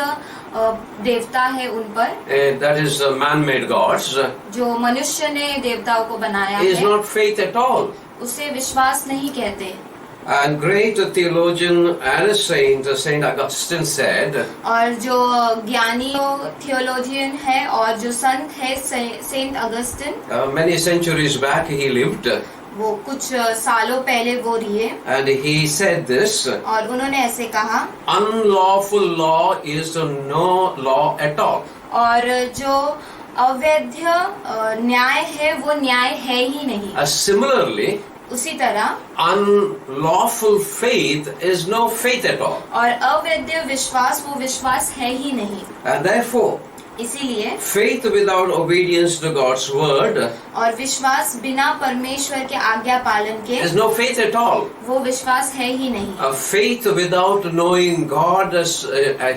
देवता है उन पर, that is man-made gods, जो मनुष्य ने देवताओं को बनाया is है, not faith at all. उसे विश्वास नहीं कहते। And great theologian and a Saint Augustine said, और जो ज्ञानी थियोलॉजियन है और जो संत है saint Augustine, many centuries back he lived, वो कुछ सालों पहले वो रिए, and he said this, और उन्होंने ऐसे कहा, unlawful law is no law at all. और जो अवैध न्याय है वो न्याय है ही नहीं। Similarly, उसी तरह unlawful faith is no faith at all. और अवैध विश्वास वो विश्वास है ही नहीं। And therefore, इसीलिए faith without obedience to God's word और विश्वास बिना परमेश्वर के आज्ञा पालन के is no faith at all. वो विश्वास है ही नहीं। A faith without knowing God as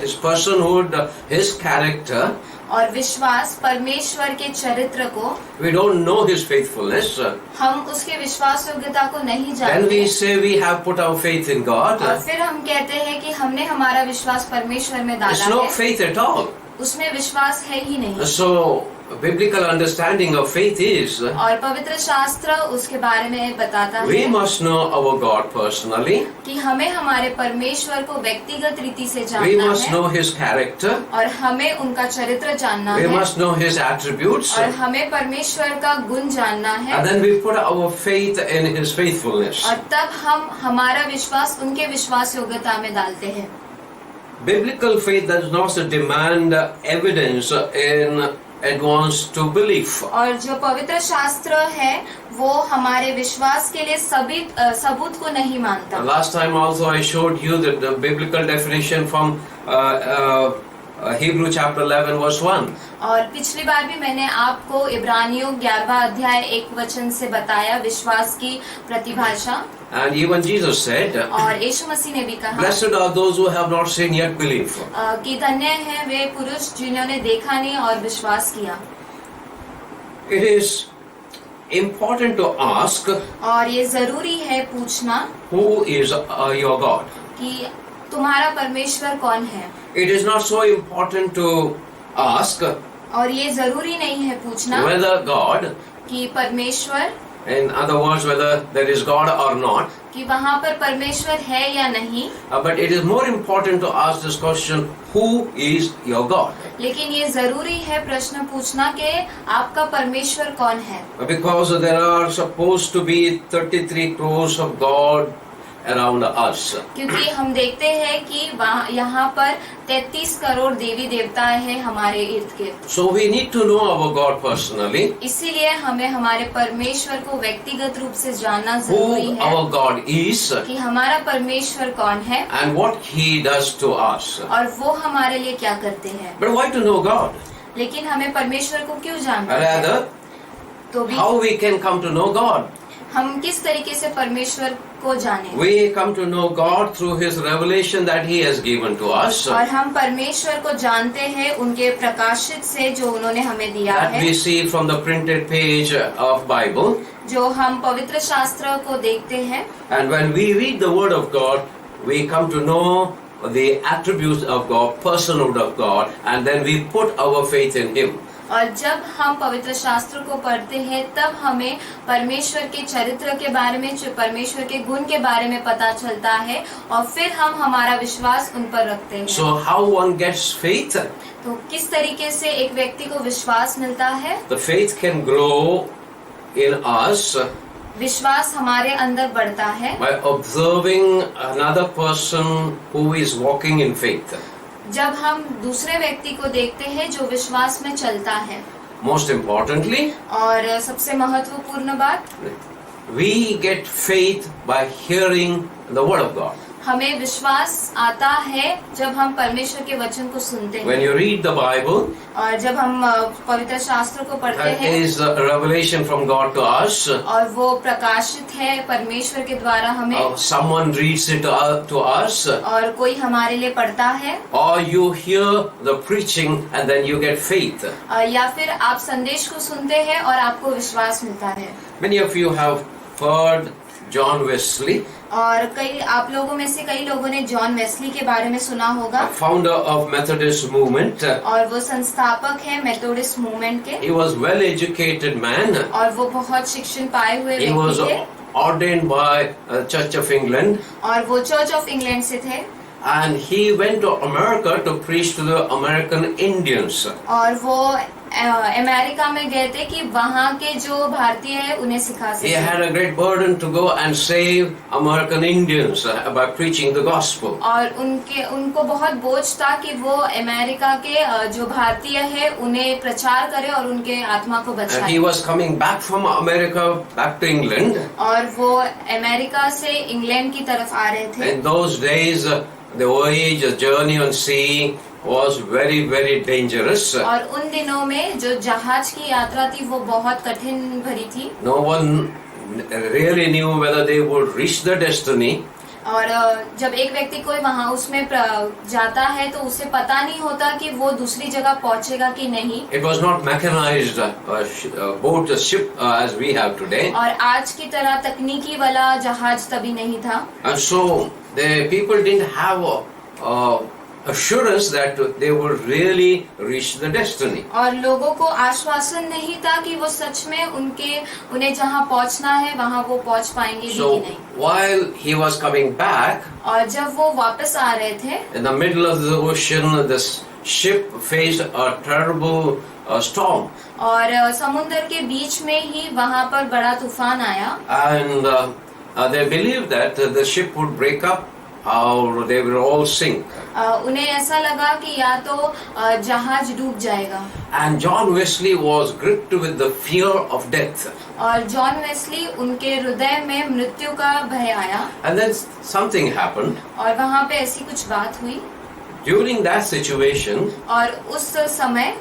His personhood, His character, और विश्वास परमेश्वर के चरित्र को, we don't know His faithfulness, हम उसके विश्वास योग्यता को नहीं then जानते, we say we have put our faith in God. और फिर हम कहते हैं कि हमने हमारा विश्वास परमेश्वर में It's डाला no है, faith at all. उसमें विश्वास है ही नहीं। So, biblical understanding of faith is, और पवित्र शास्त्र उसके बारे में बताता we है must know our God personally, कि हमें हमारे परमेश्वर को व्यक्तिगत रीति से we जानना must है, know His character, और हमें उनका चरित्र जानना we है, must know His attributes, और हमें परमेश्वर का गुण जानना है, and then we put our faith in His faithfulness. और तब हम हमारा विश्वास उनके विश्वास योग्यता में डालते हैं। Biblical faith does not demand evidence in advance to belief. और जो पवित्र शास्त्र है वो हमारे विश्वास के लिए सबूत को नहीं मानता। Last time also I showed you that the biblical definition from Hebrew chapter 11 verse 1. और पिछली बार भी मैंने आपको इब्रानियों 11वां अध्याय 1 वचन से बताया विश्वास की प्रतिभाषा। And even Jesus said, और यीशु मसीह ने भी कहा blessed are those who have not seen yet believe. कि धन्य है वे पुरुष जिन्होंने देखा नहीं और विश्वास किया। It is important to ask, और ये जरूरी है पूछना who is your God? कि तुम्हारा परमेश्वर कौन है। It is not so important to ask और ये जरूरी नहीं है पूछना whether God, कि परमेश्वर, in other words, whether there is God or not, कि वहाँ पर परमेश्वर है या नहीं, but it is more important to ask this question, who is your God? लेकिन ये जरूरी है प्रश्न पूछना कि आपका परमेश्वर कौन है। Because there are supposed to be 33 crores of around us. क्योंकि हम देखते हैं कि यहाँ पर 33 करोड़ देवी देवता है हमारे इर्द गिर्द। So we need to know our God personally, इसीलिए हमें हमारे परमेश्वर को व्यक्तिगत रूप से जानना जरूरी who है our God is, कि हमारा परमेश्वर कौन है and what He does to us. और वो हमारे लिए क्या करते हैं। But why to know God? लेकिन हमें परमेश्वर को क्यों जानना है? Rather, तो भी how we can come to know God? हम किस तरीके से परमेश्वर को जाने? We come to know God through His revelation that He has given to us. और हम परमेश्वर को जानते हैं उनके प्रकाशित से जो उन्होंने हमें दिया That है, we see from the printed page of Bible. जो हम पवित्र शास्त्र को देखते हैं। And when we read the Word of God, we come to know the attributes of God, personhood of God, and then we put our faith in Him. और जब हम पवित्र शास्त्र को पढ़ते हैं तब हमें परमेश्वर के चरित्र के बारे में, परमेश्वर के गुण के बारे में पता चलता है और फिर हम हमारा विश्वास उन पर रखते हैं। So how one gets faith? तो किस तरीके से एक व्यक्ति को विश्वास मिलता है? The faith can grow in us विश्वास हमारे अंदर बढ़ता है by observing another person who is walking in faith. जब हम दूसरे व्यक्ति को देखते हैं जो विश्वास में चलता है। Most importantly, और सबसे महत्वपूर्ण बात, we get faith by hearing the Word of God. हमें विश्वास आता है जब हम परमेश्वर के वचन को सुनते हैं। When you read the Bible, और जब हम पवित्र शास्त्र को पढ़ते that हैं is a revelation from God to us. और वो प्रकाशित है परमेश्वर के द्वारा हमें, Someone reads it to us, और कोई हमारे लिए पढ़ता है, or you hear the preaching and then you get faith. या फिर आप संदेश को सुनते हैं और आपको विश्वास मिलता है। Many of you have heard John Wesley, और कई आप लोगों में से कई लोगों ने जॉन वेस्ली के बारे में सुना होगा, a founder of Methodist movement. और वो संस्थापक है मेथोडिस्ट मूवमेंट के, He was well educated man. और वो बहुत शिक्षण पाए हुए He was व्यक्ति थे, ordained by Church of England, और वो चर्च ऑफ इंग्लैंड से थे, and he went to America to preach to the American Indians. और वो अमेरिका में गए थे कि वहाँ के जो भारतीय है उन्हें सिखा He सके। had a great burden to go and save American Indians by preaching the gospel. और उनको बहुत बोझ था कि वो अमेरिका के जो भारतीय है उन्हें प्रचार करे और उनके आत्मा को And बचाए। he was coming back from America back to England. और वो अमेरिका से इंग्लैंड की तरफ आ रहे थे। In those days, the voyage, the journey on sea was very, very dangerous. और उन दिनों में जो जहाज की यात्रा थी वो बहुत कठिन भरी थी, No one really knew whether they would reach the destiny. और जब एक व्यक्ति कोई वहाँ उसमें जाता है तो उसे पता नहीं होता कि वो दूसरी जगह पहुँचेगा कि नहीं। It was not mechanized boat, a ship as we have today. और आज की तरह तकनीकी वाला जहाज तभी नहीं था, And so the people didn't have assurance that they would really reach the destiny. और लोगों को आश्वासन नहीं था कि वो सच में उन्हें जहाँ पहुँचना है वहाँ वो पहुँच पाएंगे भी So कि नहीं। while he was coming back, और जब वो वापस आ रहे थे in the middle of the ocean, this ship faced a terrible storm. और समुद्र के बीच में ही वहाँ पर बड़ा तूफान आया, And they believed that the ship would break up or they will all sink. उन्हें ऐसा लगा कि या तो जहाज डूब जाएगा। And John Wesley was gripped with the fear of death. और जॉन वेस्ली उनके हृदय में मृत्यु का भय आया, And then something happened. और वहाँ पे ऐसी कुछ बात हुई। During that situation, और उस समय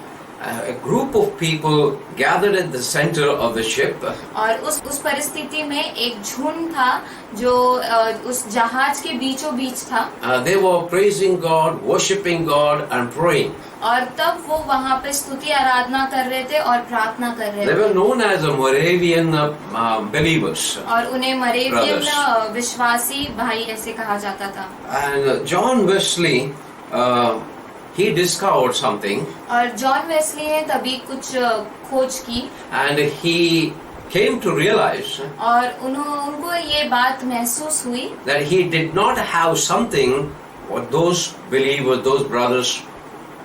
a group of people gathered at the center of the ship. और उस परिस्थिति में एक झुंड था जो उस जहाज के बीचों बीच था, They were praising God, worshiping God and praying. और तब वो वहाँ पे स्तुति आराधना कर रहे थे और प्रार्थना कर रहे They थे। were known as the Moravian believers. और उन्हें मरेवियन Brothers. विश्वासी भाई ऐसे कहा जाता था। And John Wesley, he discovered something, और जॉन वेस्ली ने तभी कुछ खोज की, and he came to realize और उनको ये बात महसूस हुई that he did not have something what those believers, those brothers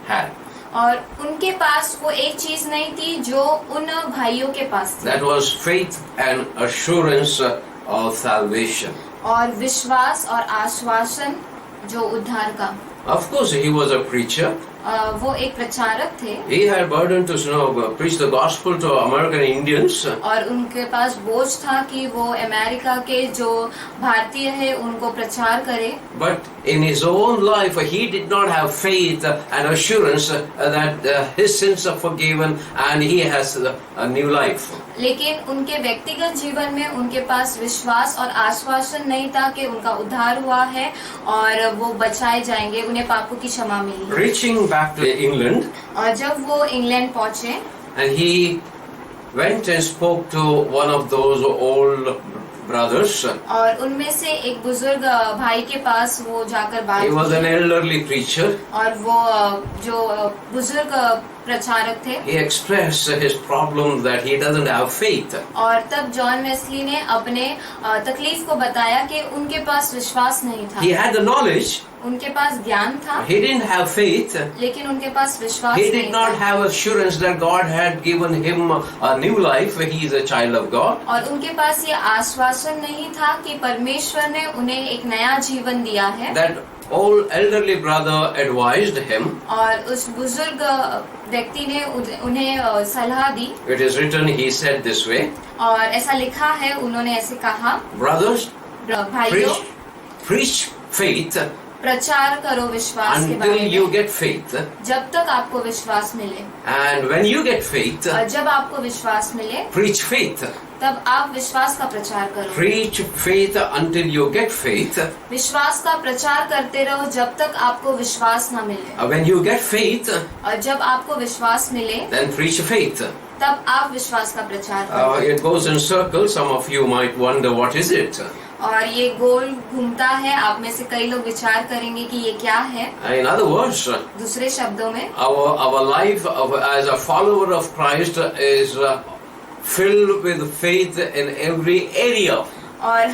had. और उनके पास वो एक चीज नहीं थी जो उन भाइयों के पास थी। That was faith and assurance of salvation. और विश्वास और आश्वासन जो उद्धार का। Of course, he was a preacher. वो एक प्रचारक थे He had burden to preach the gospel to American Indians. और उनके पास बोझ था कि वो अमेरिका के जो भारतीय है उनको प्रचार करे। But in his own life, he did not have faith and assurance that his sins are forgiven and he has a new life. लेकिन उनके व्यक्तिगत जीवन में उनके पास विश्वास और आश्वासन नहीं था कि उनका उद्धार हुआ है और वो बचाए जाएंगे, उन्हें पापों की क्षमा मिली। Reaching back to England, और जब वो इंग्लैंड पहुंचे and he went and spoke to one of those old brothers. और उनमें से एक बुजुर्ग भाई के पास वो जाकर बात He was की। an elderly preacher. और वो जो बुजुर्ग प्रचारक थे He expressed his problem that he doesn't have faith. और तब जॉन वेस्ली ने अपने तकलीफ को बताया कि उनके पास विश्वास नहीं था। He had the knowledge, उनके पास ज्ञान था he didn't have faith. लेकिन उनके पास विश्वास He नहीं did not था। have assurance that God had given him a new life. He is a child of God. और उनके पास ये आश्वासन नहीं था कि परमेश्वर ने उन्हें एक नया जीवन दिया है। That old elderly brother advised him. और उस बुजुर्ग व्यक्ति ने उन्हें सलाह दी It is written, he said this way, और ऐसा लिखा है, उन्होंने ऐसे कहा, brothers, भाइयों preach faith प्रचार करो विश्वास के बारे until में you get faith. जब तक आपको विश्वास मिले, And when you get faith, और जब आपको विश्वास मिले preach faith. तब आप विश्वास का प्रचार करो। Preach faith until you get faith. विश्वास का प्रचार करते रहो जब तक आपको विश्वास न मिले, When you get faith, और जब आपको विश्वास मिले then preach faith. तब आप विश्वास का प्रचार करो। It goes in circles. Some of you might wonder what is it. और ये गोल घूमता है, आप में से कई लोग विचार करेंगे कि ये क्या है। In other words, दूसरे शब्दों में our life as a follower of Christ is filled with faith in every area. और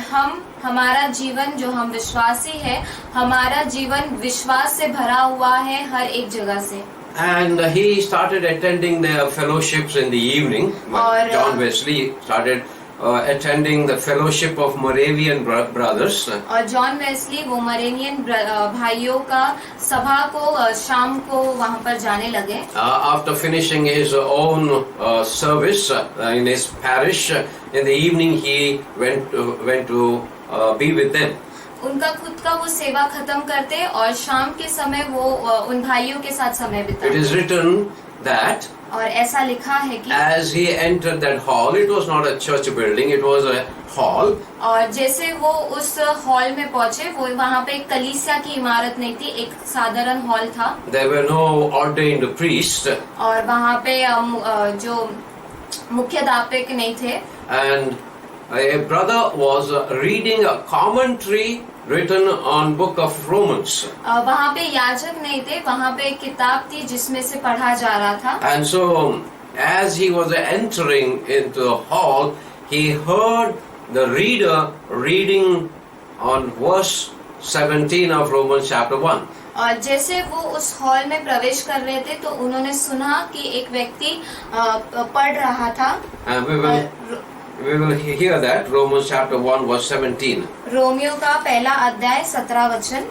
हमारा जीवन जो हम विश्वासी है, हमारा जीवन विश्वास से भरा हुआ है हर एक जगह से। And he started attending the fellowships in the evening. और John Wesley started attending the fellowship of Moravian brothers. और जॉन वेस्ली वो मरेनियन भाइयों का सभा को शाम को वहाँ पर जाने लगे। After finishing his own service in his parish, in the evening he went to be with them. उनका खुद का वो सेवा खत्म करते और शाम के समय वो उन भाइयों के साथ समय It बिताते। is written that और ऐसा लिखा है कि as he entered that hall, it was not a church building, it was a hall. और जैसे वो उस हॉल में पहुंचे, वो वहाँ पे एक कलीसिया की इमारत नहीं थी, एक साधारण हॉल था। There were no ordained priests. और वहाँ पे जो मुख्याध्यापक नहीं थे। And a brother was reading a commentary written on book of Romans. वहाँ पे याजक नहीं थे, वहाँ पे एक किताब थी जिसमें से पढ़ा जा रहा था। And so as he was entering into the hall, he heard the reader reading on verse 17 of Romans chapter 1. और जैसे वो उस हॉल में प्रवेश कर रहे थे तो उन्होंने सुना कि एक व्यक्ति पढ़ रहा था। And we will hear that, Romans chapter 1 verse 17. Romeo का पहला अध्याय 17 वचन,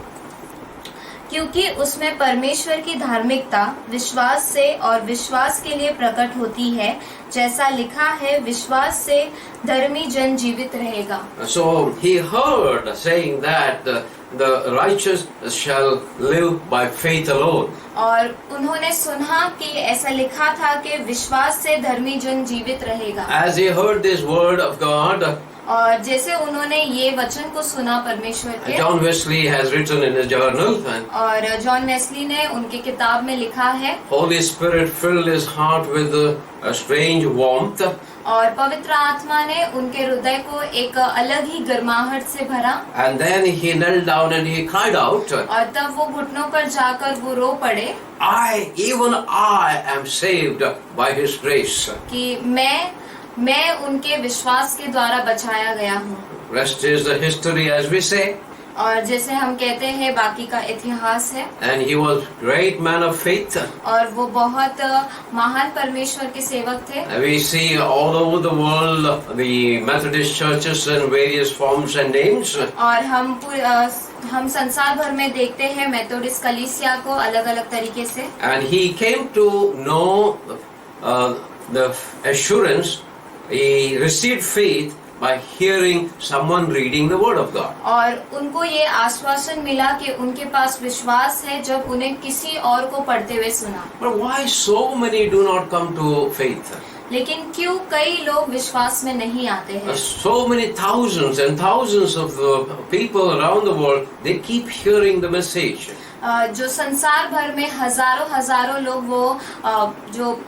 क्योंकि उसमें परमेश्वर की धार्मिकता विश्वास से और विश्वास के लिए प्रकट होती है, जैसा लिखा है, विश्वास से धर्मी जन जीवित रहेगा। So he heard saying that the righteous shall live by faith alone. और उन्होंने सुना कि ऐसा लिखा था कि विश्वास से धर्मी जन जीवित रहेगा। As he heard this word of God, और जैसे उन्होंने ये वचन को सुना परमेश्वर के, John Wesley has written in his journal, और जॉन वेस्ली ने उनकी किताब में लिखा है, Holy Spirit filled his heart with a strange warmth. और पवित्र आत्मा ने उनके हृदय को एक अलग ही गर्माहट से भरा। And then he knelt down and he cried out, और तब वो घुटनों पर जाकर वो रो पड़े even I am saved by his grace. कि मैं उनके विश्वास के द्वारा बचाया गया हूँ। Rest is the history, as we say. और जैसे हम कहते हैं बाकी का इतिहास है। And he was great man of faith. और वो बहुत महान परमेश्वर के सेवक थे। And we see all over the world the Methodist churches in various forms and names. और हम संसार भर में देखते हैं मेथोडिस्ट कलीसिया को अलग अलग तरीके से। And he came to know the assurance. He received faith by hearing someone reading the word of God. और उनको ये आश्वासन मिला कि उनके पास विश्वास है जब उन्हें किसी और को पढ़ते हुए सुना। But why so many do not come to faith? लेकिन क्यों कई लोग विश्वास में नहीं आते हैं? So many thousands and thousands of people around the world, they keep hearing the message. जो संसार भर में हजारों लोग वो जो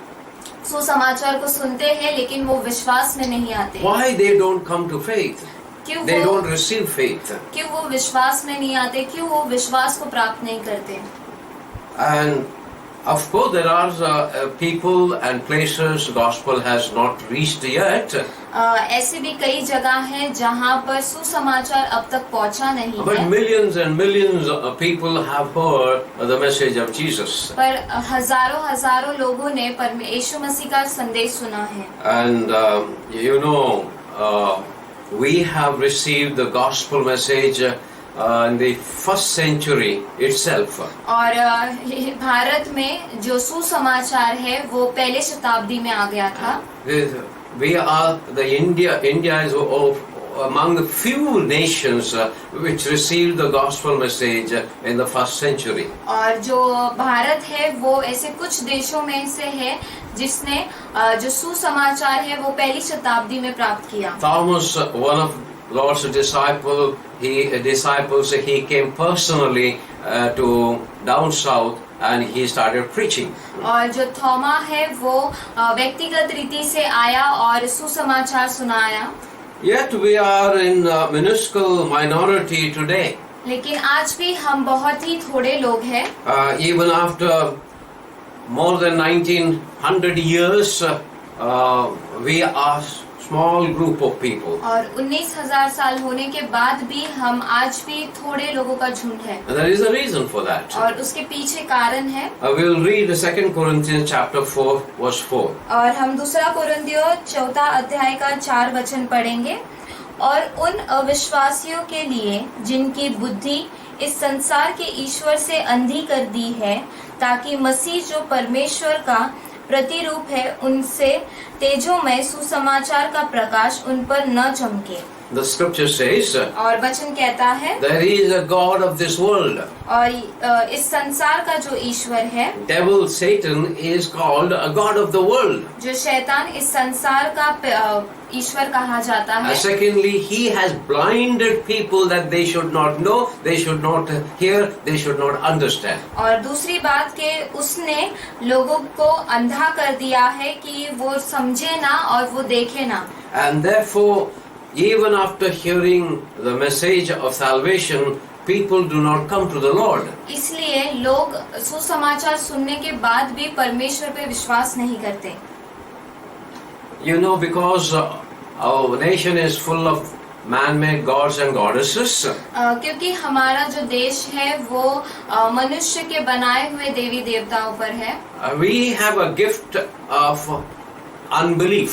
सुसमाचार को सुनते हैं लेकिन वो विश्वास में नहीं आते। Why they don't come to faith? क्यों They वो don't receive faith. क्यों वो विश्वास में नहीं आते? क्यों वो विश्वास को प्राप्त नहीं करते? And of course there are people and places gospel has not reached yet. ऐसे भी कई जगह हैं जहाँ पर सुसमाचार अब तक पहुँचा नहीं But है। millions and millions of people have heard the message of Jesus. पर हजारों लोगों ने यीशु मसीह का संदेश सुना है। And we have received the gospel message in the first century itself. और भारत में जो सुसमाचार है वो पहले शताब्दी में आ गया था। We are India is among the few nations which received the gospel message in the first century. और जो भारत है वो ऐसे कुछ देशों में से है जिसने जो सुसमाचार है वो पहली शताब्दी में प्राप्त किया। Thomas, one of Lord's disciples, he came personally to down south and he started preaching. और जो थॉमा है वो व्यक्तिगत रीति से आया और सुसमाचार सुनाया। Yet we are in minuscule minority today. लेकिन आज भी हम बहुत ही थोड़े लोग हैं। Even after more than 1900 years, we are small group of people. और 19,000 साल होने के बाद भी हम आज भी थोड़े लोगों का झुंड है। And there is a reason for that. और उसके पीछे कारण है। We will read the 2 Corinthians chapter 4 verse 4. और हम दूसरा कोरिन्थियों 4 अध्याय का 4 वचन पढ़ेंगे। और उन अविश्वासियों के लिए जिनकी बुद्धि इस संसार के ईश्वर से अंधी कर दी है, ताकि मसीह जो परमेश्वर का प्रतिरूप है उनसे तेजोमय सुसमाचार का प्रकाश उन पर न चमके। The scripture says, और वचन कहता है there is a God of this world. और इस संसार का जो ईश्वर है, Devil Satan is called a God of the world. जो शैतान इस संसार का ईश्वर कहा जाता है। Secondly, he has blinded people that they should not know, they should not hear, they should not understand. और दूसरी बात के उसने लोगों को अंधा कर दिया है कि वो समझे ना और वो देखे ना। And therefore, even after hearing the message of salvation, people do not come to the Lord. इसलिए लोग सुसमाचार सुनने के बाद भी परमेश्वर पे विश्वास नहीं करते। You know, because our nation is full of man-made gods and goddesses. क्योंकि हमारा जो देश है वो मनुष्य के बनाए हुए देवी देवताओं पर है। We have a gift of unbelief.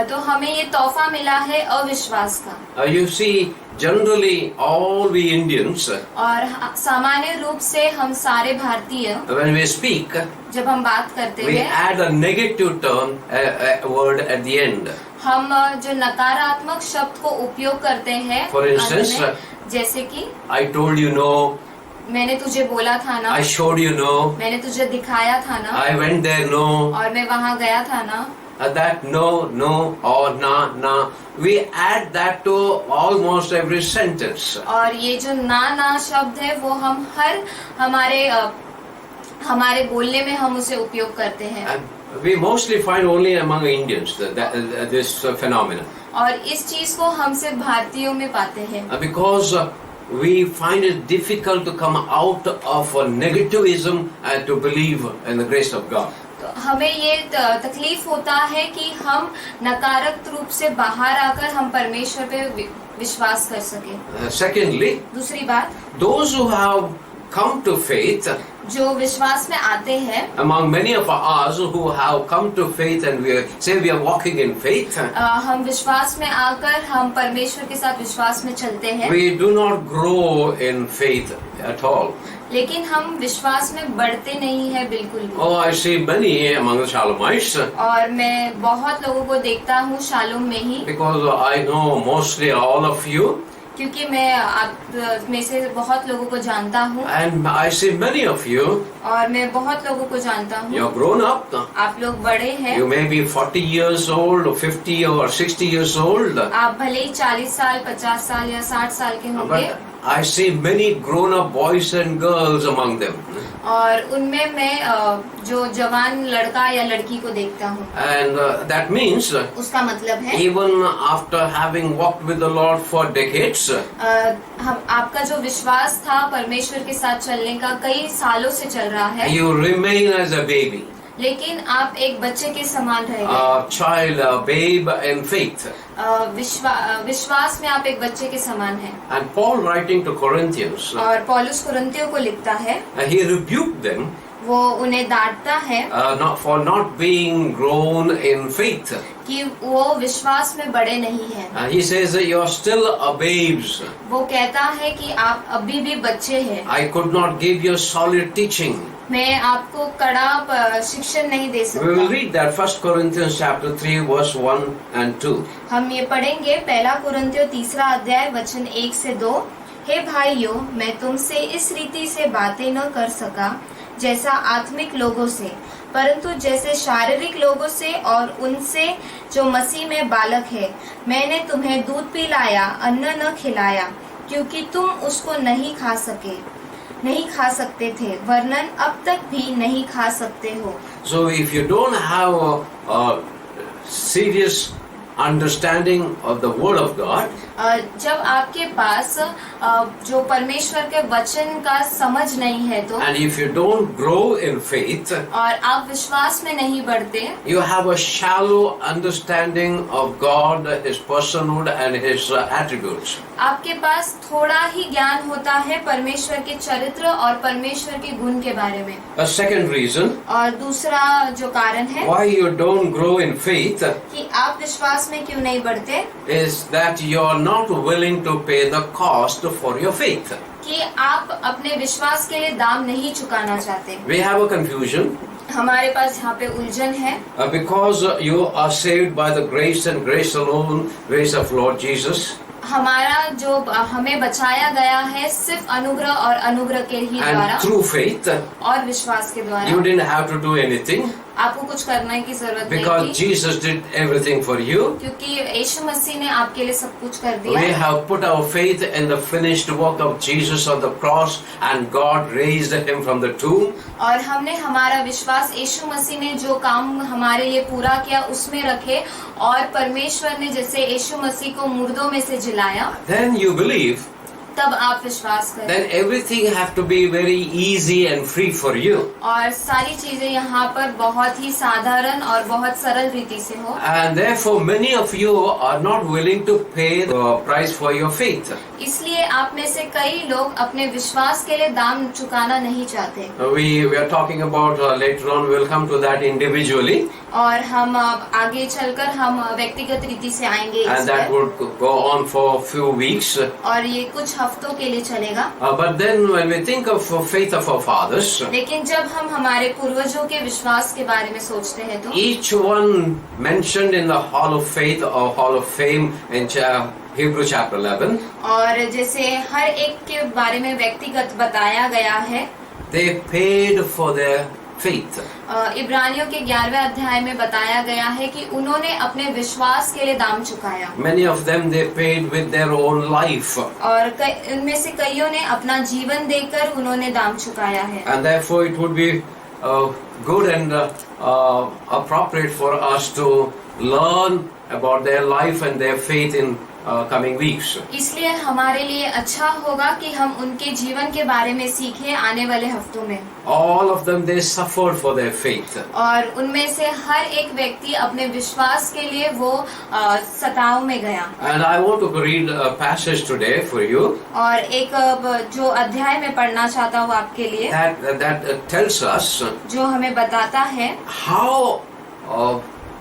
तो हमें ये तोहफा मिला है अविश्वास का। You see, generally all we Indians, और सामान्य रूप से हम सारे भारतीय when we speak, जब हम बात करते we हैं add a negative term, a word at the end. हम जो नकारात्मक शब्द को उपयोग करते हैं। For instance, अंत में, जैसे कि I told you no, मैंने तुझे बोला था ना, I showed you no, मैंने तुझे दिखाया था ना, I went there no, और मैं वहाँ गया था ना। that no or na, we add that to almost every sentence. और ये जो ना शब्द है वो हम हर हमारे बोलने में हम उसे उपयोग करते हैं। And we mostly find only among Indians this phenomenon. और इस चीज को हम सिर्फ भारतीयों में पाते हैं। Because we find it difficult to come out of negativism and to believe in the grace of God. तो हमें ये तकलीफ होता है कि हम नकारात्मक रूप से बाहर आकर हम परमेश्वर पे विश्वास कर सके। Secondly, दूसरी बात, those who have come to faith, जो विश्वास में आते हैं, among many of us who have come to faith and say we are walking in faith, हम विश्वास में आकर हम परमेश्वर के साथ विश्वास में चलते हैं, we do not grow in faith at all. लेकिन हम विश्वास में बढ़ते नहीं है बिल्कुल भी। Oh, I see many among the Shalomites, और मैं बहुत लोगों को देखता हूँ शालूम में ही, because I know mostly all of you, क्योंकि मैं आप में से बहुत लोगों को जानता हूँ, and I see many of you, और मैं बहुत लोगों को जानता हूँ। you're grown up. आप लोग बड़े हैं, You may be 40 years old or 50 or 60 years old, आप भले ही 40 साल 50 साल या 60 साल के होंगे, but I see many grown up boys and girls among them. और उनमें मैं जो जवान लड़का या लड़की को देखता हूँ। And that means उसका मतलब है even after having walked with the Lord for decades, हम आपका जो विश्वास था परमेश्वर के साथ चलने का कई सालों से चल रहा है, you remain as a baby, लेकिन आप एक बच्चे के समान रह गए। a child, a babe in faith. विश्वास में आप एक बच्चे के समान हैं। And Paul writing to Corinthians, और पौलुस कुरिन्थियों को लिखता है, he rebuked them वो उन्हें डांटता है not being grown in faith. कि वो विश्वास में बड़े नहीं हैं। He says that you are still a babes. वो कहता है कि आप अभी भी बच्चे हैं। I could not give you solid teaching. मैं आपको कड़ा शिक्षण नहीं दे We will सकता। read that 1 Corinthians chapter 3 verse 1 and 2. हम ये पढ़ेंगे 1 कुरिन्थियों 3 अध्याय वचन 1 से 2। हे भाइयों, मैं तुमसे इस रीति से बातें न कर सका जैसा आत्मिक लोगों से, परंतु जैसे शारीरिक लोगों से और उनसे जो मसीह में बालक है। मैंने तुम्हें दूध पिलाया, अन्न न खिलाया, क्योंकि तुम उसको नहीं खा सकते थे, वरन अब तक भी नहीं खा सकते हो। So if you don't have a serious understanding of the word of God, जब आपके पास जो परमेश्वर के वचन का समझ नहीं है तो, and if you don't grow in faith, और आप विश्वास में नहीं बढ़ते, you have a shallow understanding of God, His personhood and His attributes. आपके पास थोड़ा ही ज्ञान होता है परमेश्वर के चरित्र और परमेश्वर के गुण के बारे में। A second reason और दूसरा जो कारण है why you don't grow in faith कि आप विश्वास में क्यों नहीं बढ़ते, is that you are not willing to pay the cost for your faith. कि आप अपने विश्वास के लिए दाम नहीं चुकाना चाहते। We have a confusion हमारे पास यहाँ पे उलझन है, because you are saved by the grace and grace alone, grace of Lord Jesus. हमारा जो हमें बचाया गया है सिर्फ अनुग्रह और अनुग्रह के ही द्वारा And through faith, और विश्वास के द्वारा। you didn't have to do anything आपको कुछ करने की जरूरत नहीं because थी, Jesus did everything for you. क्योंकि यीशु मसीह ने आपके लिए सब कुछ कर We दिया। have put our faith in the finished work of Jesus on the cross, and God raised him from the tomb. और हमने हमारा विश्वास यीशु मसीह ने जो काम हमारे लिए पूरा किया उसमें रखे, और परमेश्वर ने जैसे यीशु मसीह को मुर्दों में से जिलाया, Then you believe, तब आप विश्वास करें। then everything have to be very easy and free for you. और सारी चीजें यहाँ पर बहुत ही साधारण और बहुत सरल रीति से हो, And therefore many of you are not willing to pay the price for your faith. इसलिए आप में से कई लोग अपने विश्वास के लिए दाम चुकाना नहीं चाहते। We are talking about later on, we will come to that individually, और हम आगे चलकर हम व्यक्तिगत रीति से आएंगे इस and that पर, would go on for a few weeks. और ये कुछ हफ्तों के लिए चलेगा। But then when we think of faith of our fathers, लेकिन जब हम हमारे पूर्वजों के विश्वास के बारे में सोचते हैं तो each one mentioned in the Hall of Faith or Hall of Fame in Hebrew chapter 11, और जैसे हर एक के बारे में व्यक्तिगत बताया गया है, they paid for their faith. इब्रानियों के 11वें अध्याय में बताया गया है कि उन्होंने अपने विश्वास के लिए दाम चुकाया, Many of them they paid with their own life, और उनमें से कईयों ने अपना जीवन देकर उन्होंने दाम चुकाया है। and therefore it would be good and appropriate for us to learn about their life and their faith in coming weeks. इसलिए हमारे लिए अच्छा होगा कि हम उनके जीवन के बारे में सीखें आने वाले हफ्तों में। All of them, they suffered for their faith. और उनमें से हर एक व्यक्ति अपने विश्वास के लिए वो सताव में गया। And I want to read a passage today for you और एक जो अध्याय में पढ़ना चाहता हूँ आपके लिए, that tells us जो हमें बताता है how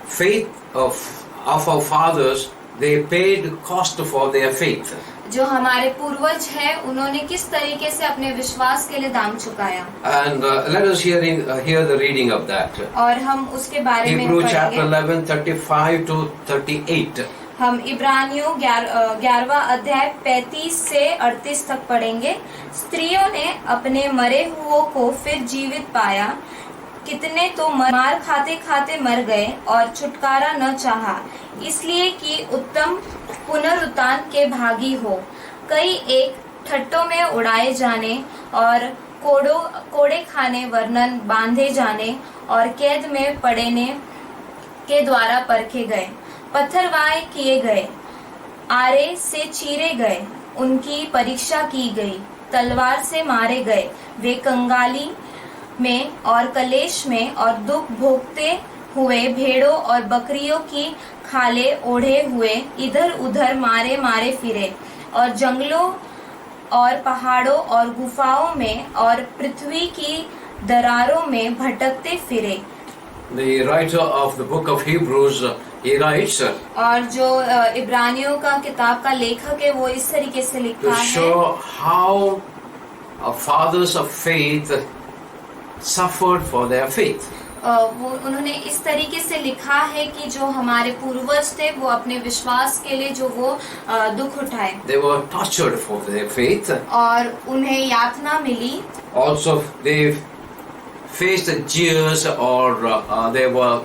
faith of our fathers, they paid cost for their faith. जो हमारे पूर्वज हैं उन्होंने किस तरीके से अपने विश्वास के लिए दाम चुकाया। And let us hear the reading of that. और हम उसके बारे में Hebrew chapter पढ़ेंगे। 11, 35 to 38. हम इब्रानियों 11वां अध्याय 35 से 38 तक पढ़ेंगे। स्त्रियों ने अपने मरे हुओं को फिर जीवित पाया, कितने तो मार खाते खाते मर गए और छुटकारा न चाहा, इसलिए कि उत्तम पुनरुत्थान के भागी हो। कई एक ठट्टों में उड़ाए जाने और कोड़े खाने वर्णन बांधे जाने और कैद में पड़ने के द्वारा परखे गए, पत्थरवाह किए गए, आरे से चीरे गए, उनकी परीक्षा की गई, तलवार से मारे गए। वे कंगाली में और कलेश में और दुख भोगते हुए भेड़ों और बकरियों की खाले ओढ़े हुए इधर उधर मारे मारे फिरे और जंगलों और पहाड़ों और गुफाओं में और पृथ्वी की दरारों में भटकते फिरे। The writer of the book of Hebrews, he writes और जो इब्रानियों का किताब का लेखक है वो इस तरीके से to लिखा है show how our fathers of faith suffered for their faith. वो उन्होंने इस तरीके से लिखा है कि जो हमारे पूर्वज थे वो अपने विश्वास के लिए जो वो दुख उठाए They were tortured for their faith. और उन्हें यातना मिली। Also, they faced jeers or they were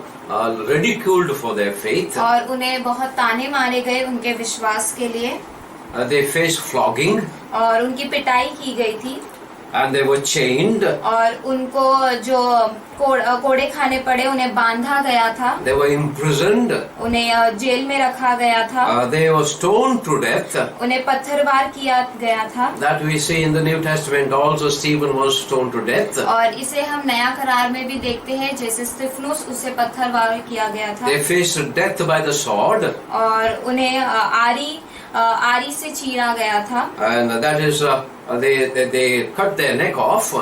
ridiculed for their faith. और उन्हें बहुत ताने मारे गए उनके विश्वास के लिए They faced flogging और उनकी पिटाई की गई थी and they were chained. और उनको जो कोड़े खाने पड़े, उन्हें बांधा गया था, They were imprisoned. उन्हें जेल में रखा गया था, They were stoned to death. उन्हें पत्थरवार किया गया था। That we see in the New Testament also. Stephen was stoned to death. और इसे हम नया करार में भी देखते हैं, जैसे स्तिफनुस उसे पत्थरवार किया गया था They faced death by the sword. और उन्हें आरी से चीरा गया था। And that is they cut their neck off.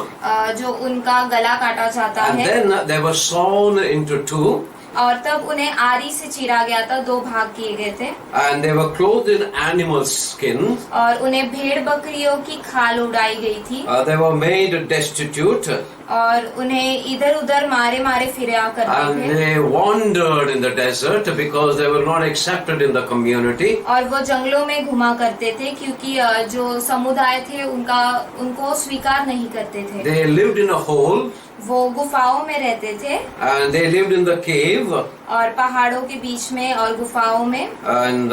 जो उनका गला काटा जाता And है then they were sawn into two. और तब उन्हें आरी से चीरा गया था, दो भाग किए गए थे। And they were clothed in animal skin. और उन्हें भेड़ बकरियों की खाल उड़ाई गई थी They were made destitute. और उन्हें इधर उधर मारे मारे फिरा करते And थे they wandered in the desert because they were not accepted in the community. और वो जंगलों में घुमा करते थे क्योंकि जो समुदाय थे उनको स्वीकार नहीं करते थे। They lived in a hole. वो गुफाओं में रहते थे And they lived in the cave. और पहाड़ों के बीच में और गुफाओं में। And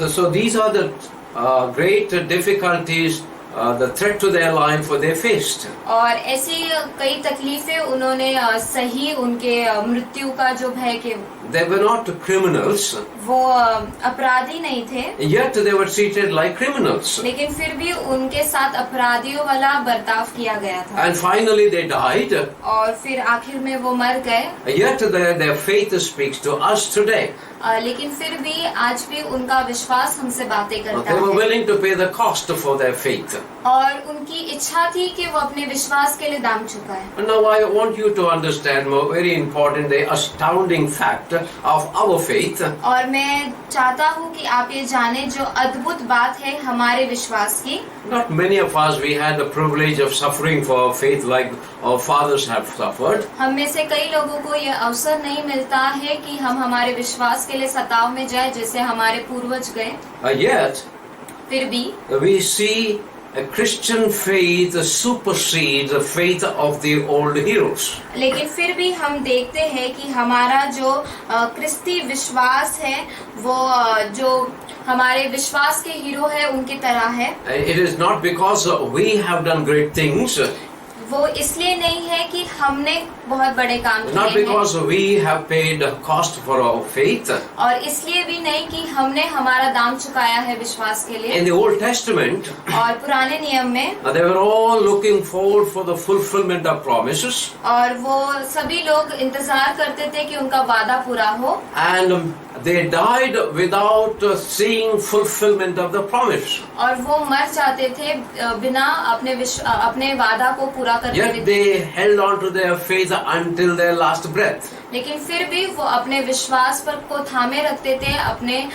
so these are the great difficulties, the threat to their life they faced. और ऐसी कई तकलीफें उन्होंने सही उनके मृत्यु का जो भय के They were not criminals, वो अपराधी नहीं थे, yet they were treated like criminals. लेकिन फिर भी उनके साथ अपराधियों वाला बर्ताव किया गया था। And finally they died, और फिर आखिर में वो मर गए, yet their faith speaks to us today. लेकिन फिर भी आज भी उनका विश्वास हमसे बातें करता They were है willing to pay the cost for their faith. और उनकी इच्छा थी कि वो अपने विश्वास के लिए दाम चुकाए। And now I want you to understand more very important, the astounding fact of our faith. और मैं चाहता हूँ कि आप ये जाने जो अद्भुत बात है हमारे विश्वास की। Not many of us we had the privilege of suffering for our faith like our fathers have suffered. हम में से कई लोगों को ये अवसर नहीं मिलता है कि हम हमारे विश्वास के लिए सताव में जाए जैसे हमारे पूर्वज गए। Yet फिर भी we see a Christian faith supersedes the faith of the old heroes. लेकिन फिर भी हम देखते हैं कि हमारा जो क्रिस्ती विश्वास है वो जो हमारे विश्वास के हीरो है उनकी तरह है। It is not because we have done great things. वो इसलिए नहीं है कि हमने बहुत बड़े काम Not किए हैं because we have paid a cost for our faith. और इसलिए भी नहीं कि हमने हमारा दाम चुकाया है विश्वास के लिए। In the Old Testament, और पुराने नियम में they were all looking forward for the fulfillment of promises. और वो सभी लोग इंतजार करते थे कि उनका वादा पूरा हो, And they died without seeing fulfillment of the promise. और वो मर जाते थे बिना अपने वादा को पूरा करते Yet हुए। they held on to their faith until their last breath. लेकिन फिर भी वो अपने विश्वास पर को थामे रखते थे अपने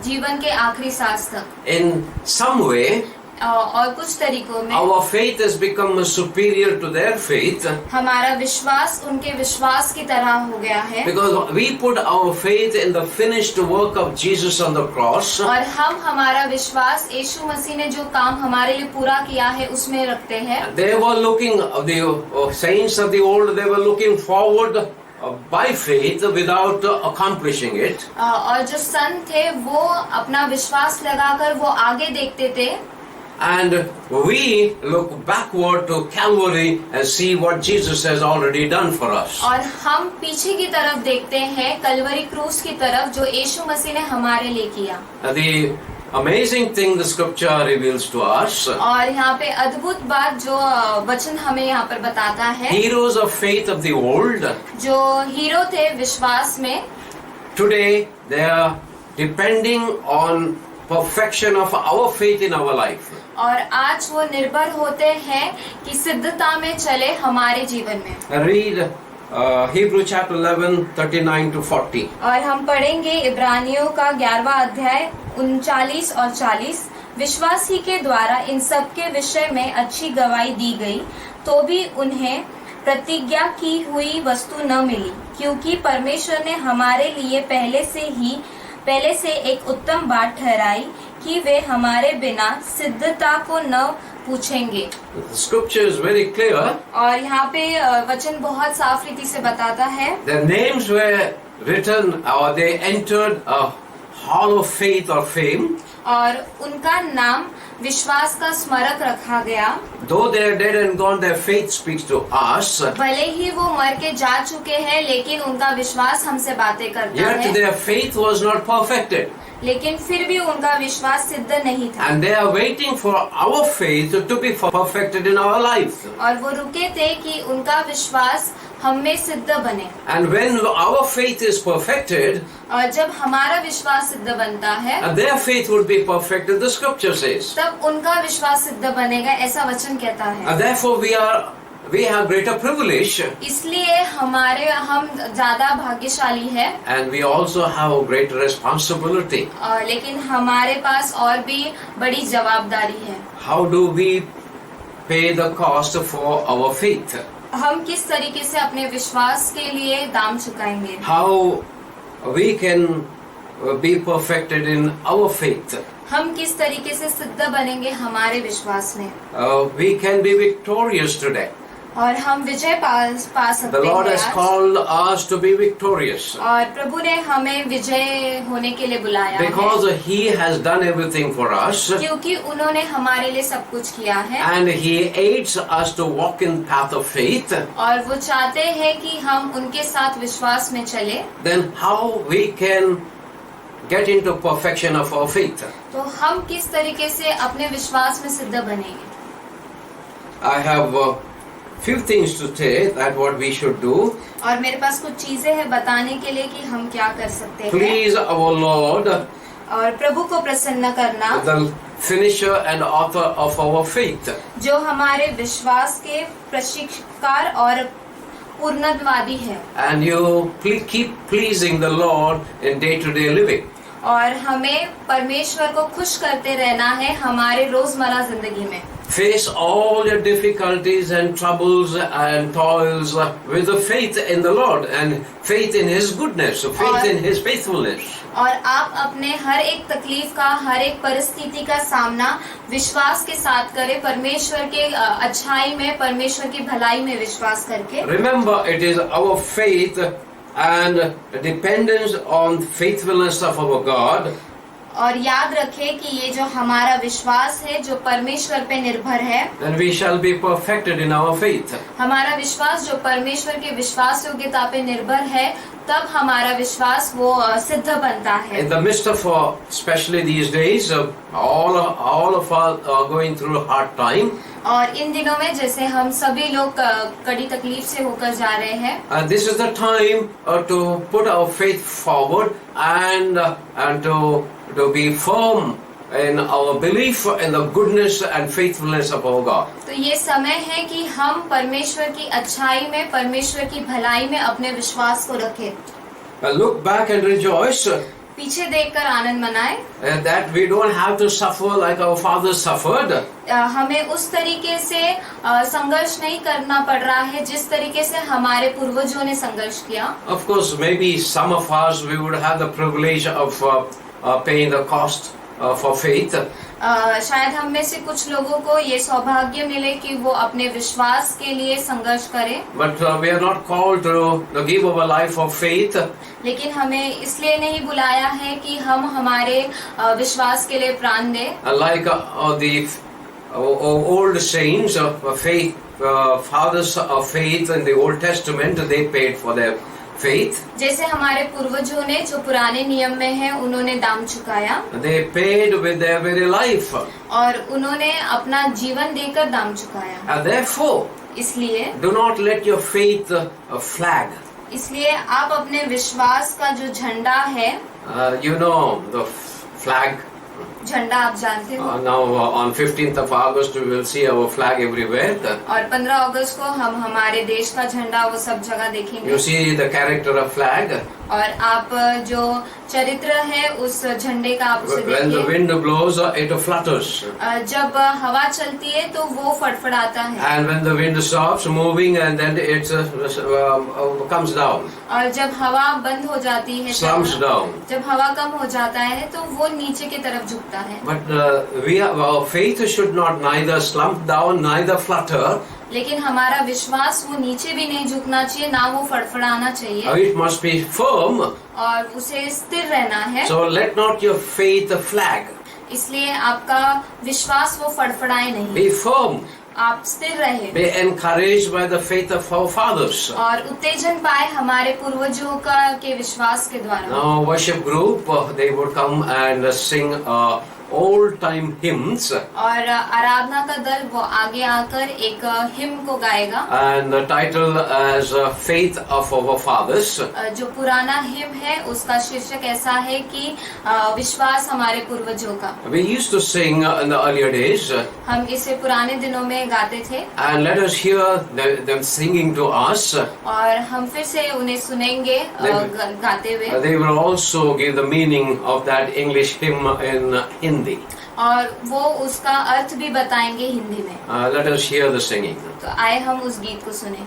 जीवन के आखिरी सांस तक। In some way, और कुछ तरीकों में our faith has become superior to their faith हमारा विश्वास उनके विश्वास की तरह हो गया है, because we put our faith in the finished work of Jesus on the cross. और हम hमारा विश्वास यीशु मसीह ने जो काम हमारे लिए पूरा किया है उसमें रखते हैं। They were looking, the saints of the old, they were looking forward by faith without accomplishing it. और जो संत थे वो अपना विश्वास लगाकर वो आगे देखते थे, And we look backward to Calvary and see what Jesus has already done for us. और हम पीछे की तरफ देखते हैं कलवरी क्रूस की तरफ जो यीशु मसीह ने हमारे लिए किया। The amazing thing the scripture reveals to us, और यहाँ पे अद्भुत बात जो वचन हमें यहाँ पर बताता है, heroes of faith of the old, जो हीरो थे विश्वास में, today they are depending on perfection of our faith in our life. और आज वो निर्भर होते हैं कि सिद्धता में चले हमारे जीवन में। Read Hebrew chapter 11, 39 to 40. और हम पढ़ेंगे इब्रानियों का 11वां अध्याय 39 और 40। विश्वास ही के द्वारा इन सब के विषय में अच्छी गवाही दी गई, तो भी उन्हें प्रतिज्ञा की हुई वस्तु न मिली, क्योंकि परमेश्वर ने हमारे लिए पहले से एक उत्तम बात ठहराई कि वे हमारे बिना सिद्धता को न पूछेंगे। The scripture is very clear. और यहाँ पे वचन बहुत साफ रीति से बताता है, Their names were written or they entered a hall of faith or fame. और उनका नाम विश्वास का स्मारक रखा गया। Though they are dead and gone, their faith speaks to us. भले ही वो मर के जा चुके हैं, लेकिन उनका विश्वास हमसे बातें करता Yet है। their faith was not perfected. लेकिन फिर भी उनका विश्वास सिद्ध नहीं था, And they are waiting for our faith to be perfected in our life. और वो रुके थे कि उनका विश्वास हम में सिद्ध बने। And when our faith is perfected, और जब हमारा विश्वास सिद्ध बनता है, their faith would be perfected, the scripture says. तब उनका विश्वास सिद्ध बनेगा, ऐसा वचन कहता है। And therefore we have greater privilege, इसलिए हम ज्यादा भाग्यशाली है, and we also have a greater responsibility. लेकिन हमारे पास और भी बड़ी जवाबदारी है। How do we pay the cost for our faith? हम किस तरीके से अपने विश्वास के लिए दाम चुकाएंगे? How we can be perfected in our faith? हम किस तरीके से सिद्ध बनेंगे हमारे विश्वास में? We can be victorious today. और हम विजय पा सकते The Lord हैं has आज। called us to be victorious और प्रभु ने हमें विजय होने के लिए बुलाया because है, He has done everything for us, क्योंकि उन्होंने हमारे लिए सब कुछ किया है। and He aids us to walk in path of faith. और वो चाहते हैं कि हम उनके साथ विश्वास में चले। Then how we can get into perfection of our faith? तो हम किस तरीके से अपने विश्वास में सिद्ध बनेंगे? I have few things to say that what we should do. और मेरे पास कुछ चीजें हैं बताने के लिए कि हम क्या कर सकते हैं। Please our Lord, और प्रभु को प्रसन्न करना, the finisher and author of our faith. जो हमारे विश्वास के प्रशिक्षकार और पूर्णवादी है, And you keep pleasing the Lord in day-to-day living. और हमें परमेश्वर को खुश करते रहना है हमारे रोजमर्रा जिंदगी में। Face all your difficulties and troubles and toils with the faith in the Lord and faith in His goodness, faith in His faithfulness. और आप अपने हर एक तकलीफ का, हर एक परिस्थिति का सामना विश्वास के साथ करें, परमेश्वर के अच्छाई में, परमेश्वर की भलाई में विश्वास करके। Remember, it is our faith and dependence on faithfulness of our God और याद रखें कि ये जो हमारा विश्वास है जो परमेश्वर पे निर्भर है, then we shall be perfected in our faith. हमारा विश्वास जो परमेश्वर के विश्वास योग्यता पे निर्भर है, तब हमारा विश्वास वो सिद्ध बनता है। In the midst of, especially these days, all of us are going through a hard time. और इन दिनों में जैसे हम सभी लोग कड़ी तकलीफ से होकर जा रहे हैं, And this is the time to put our faith forward and to be firm in our belief in the goodness and faithfulness of our God. तो ये समय है कि हम परमेश्वर की अच्छाई में, परमेश्वर की भलाई में अपने विश्वास को रखें। Look back and rejoice पीछे देखकर आनंद मनाएं, that we don't have to suffer like our fathers suffered. हमें उस तरीके से संघर्ष नहीं करना पड़ रहा है जिस तरीके से हमारे पूर्वजों ने संघर्ष किया। Of course, maybe some of us we would have the privilege of paying the cost for faith. शायद हम में से कुछ लोगों को ये सौभाग्य मिले कि वो अपने विश्वास के लिए संघर्ष करें, But we are not called to give our life for faith. लेकिन हमें इसलिए नहीं बुलाया है कि हम हमारे विश्वास के लिए प्राण दें। Like the old saints of faith, fathers of faith in the Old Testament, they paid for their faith. जैसे हमारे पूर्वजों ने जो पुराने नियम में है उन्होंने दाम चुकाया, They paid with their very life. और उन्होंने अपना जीवन देकर दाम चुकाया। And therefore, इसलिए do not let your faith flag. इसलिए आप अपने विश्वास का जो झंडा है, You know the flag. झंडा आप जानते हो, Now on 15th of August we will see our flag everywhere. और 15 अगस्त को हम हमारे देश का झंडा वो सब जगह देखेंगे। You see the character of flag. और आप जो चरित्र है उस झंडे का आप उसे When the देखिए, wind blows, it flutters. जब हवा चलती है तो वो फड़फड़ाता है, And when the wind stops moving, and then it comes down, और जब हवा बंद हो जाती है, slumps down. जब हवा कम हो जाता है तो वो नीचे की तरफ झुकता है। But our faith should not neither slump down, neither flutter. लेकिन हमारा विश्वास वो नीचे भी नहीं झुकना चाहिए, ना वो फड़फड़ाना चाहिए, It must be firm. और उसे स्थिर रहना है। So let not your faith flag. इसलिए आपका विश्वास वो फड़फड़ाए नहीं, Be firm. आप स्थिर रहे Be encouraged by the faith of our fathers. और उत्तेजन पाए हमारे पूर्वजों का के विश्वास के द्वारा। Now worship group, they would come and sing old time hymns. और आराधना का दल वो आगे आकर एक हिम्न को गाएगा, And the title as Faith of Our Fathers. जो पुराना हिम्न है उसका शीर्षक ऐसा है कि विश्वास हमारे पूर्वजों का। We used to sing in the earlier days. हम इसे पुराने दिनों में गाते थे, And let us hear them singing to us. और हम फिर से उन्हें सुनेंगे गाते हुए, They will also give the meaning of that English hymn in Hindi. और वो उसका अर्थ भी बताएंगे हिंदी में। Let us hear the singing. तो आए हम उस गीत को सुने।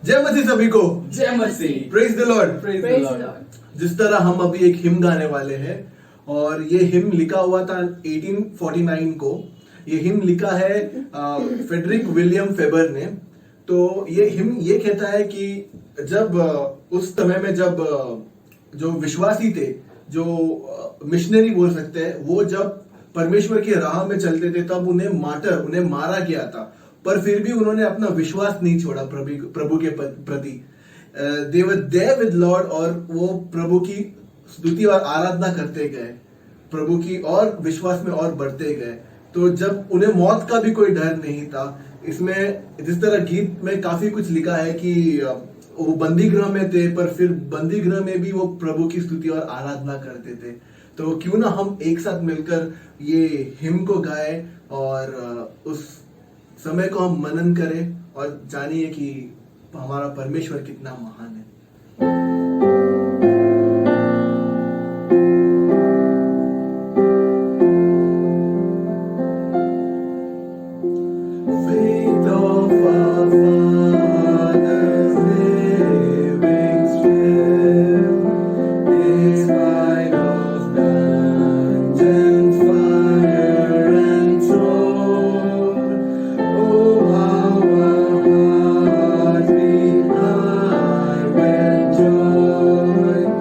जय मसीह सभी को। जय मसीह। Praise the Lord. Praise the Lord. जिस तरह हम अभी एक हिम गाने वाले हैं, और ये हिम लिखा हुआ था 1849 को। ये हिम लिखा है फेडरिक विलियम फेबर ने। तो ये हिम ये कहता है कि जब उस समय में जब जो विश्वासी थे, जो मिशनरी बोल सकते हैं, वो जब परमेश्वर की राह में चलते थे तब उन्हें मारा गया था, पर फिर भी उन्होंने अपना विश्वास नहीं छोड़ा प्रभु के प्रति। दे वर देयर विद लॉर्ड, और वो प्रभु की स्तुति और आराधना करते गए, प्रभु की और विश्वास में और बढ़ते गए। तो जब उन्हें मौत का भी कोई डर नहीं था। इसमें जिस तरह गीत में काफी कुछ लिखा है कि वो बंदी गृह में थे, पर फिर बंदी गृह में भी वो प्रभु की स्तुति और आराधना करते थे। तो क्यों ना हम एक साथ मिलकर ये हिम को गाए और उस समय को हम मनन करें और जानिए कि हमारा परमेश्वर कितना महान है। Joy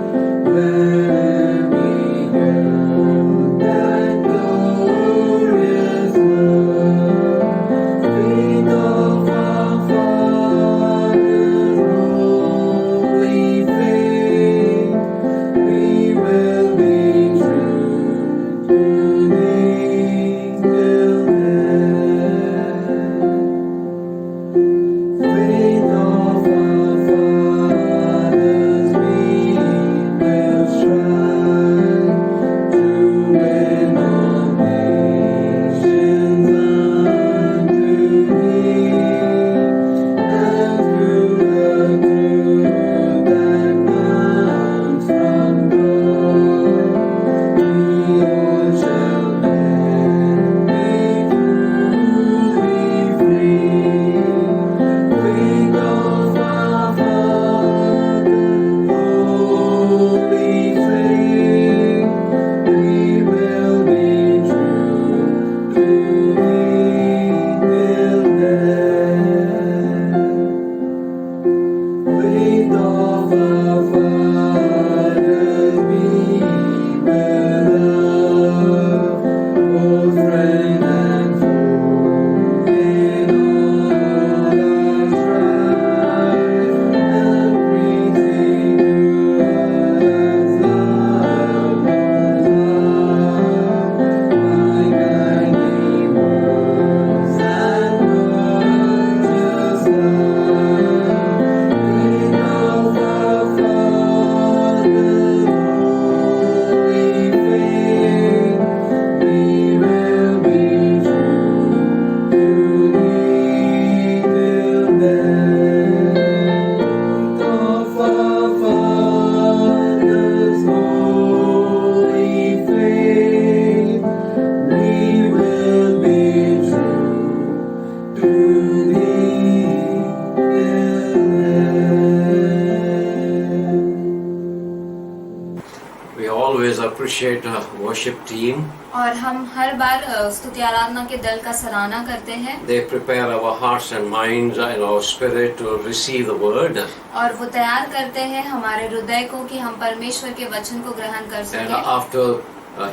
always appreciate worship team. और हम हर बार स्तुति आराधना के दल का सराहना करते हैं। They prepare our hearts and minds and our spirit to receive the word. और वो तैयार करते हैं हमारे हृदय को कि हम परमेश्वर के वचन को ग्रहण कर And सकें। after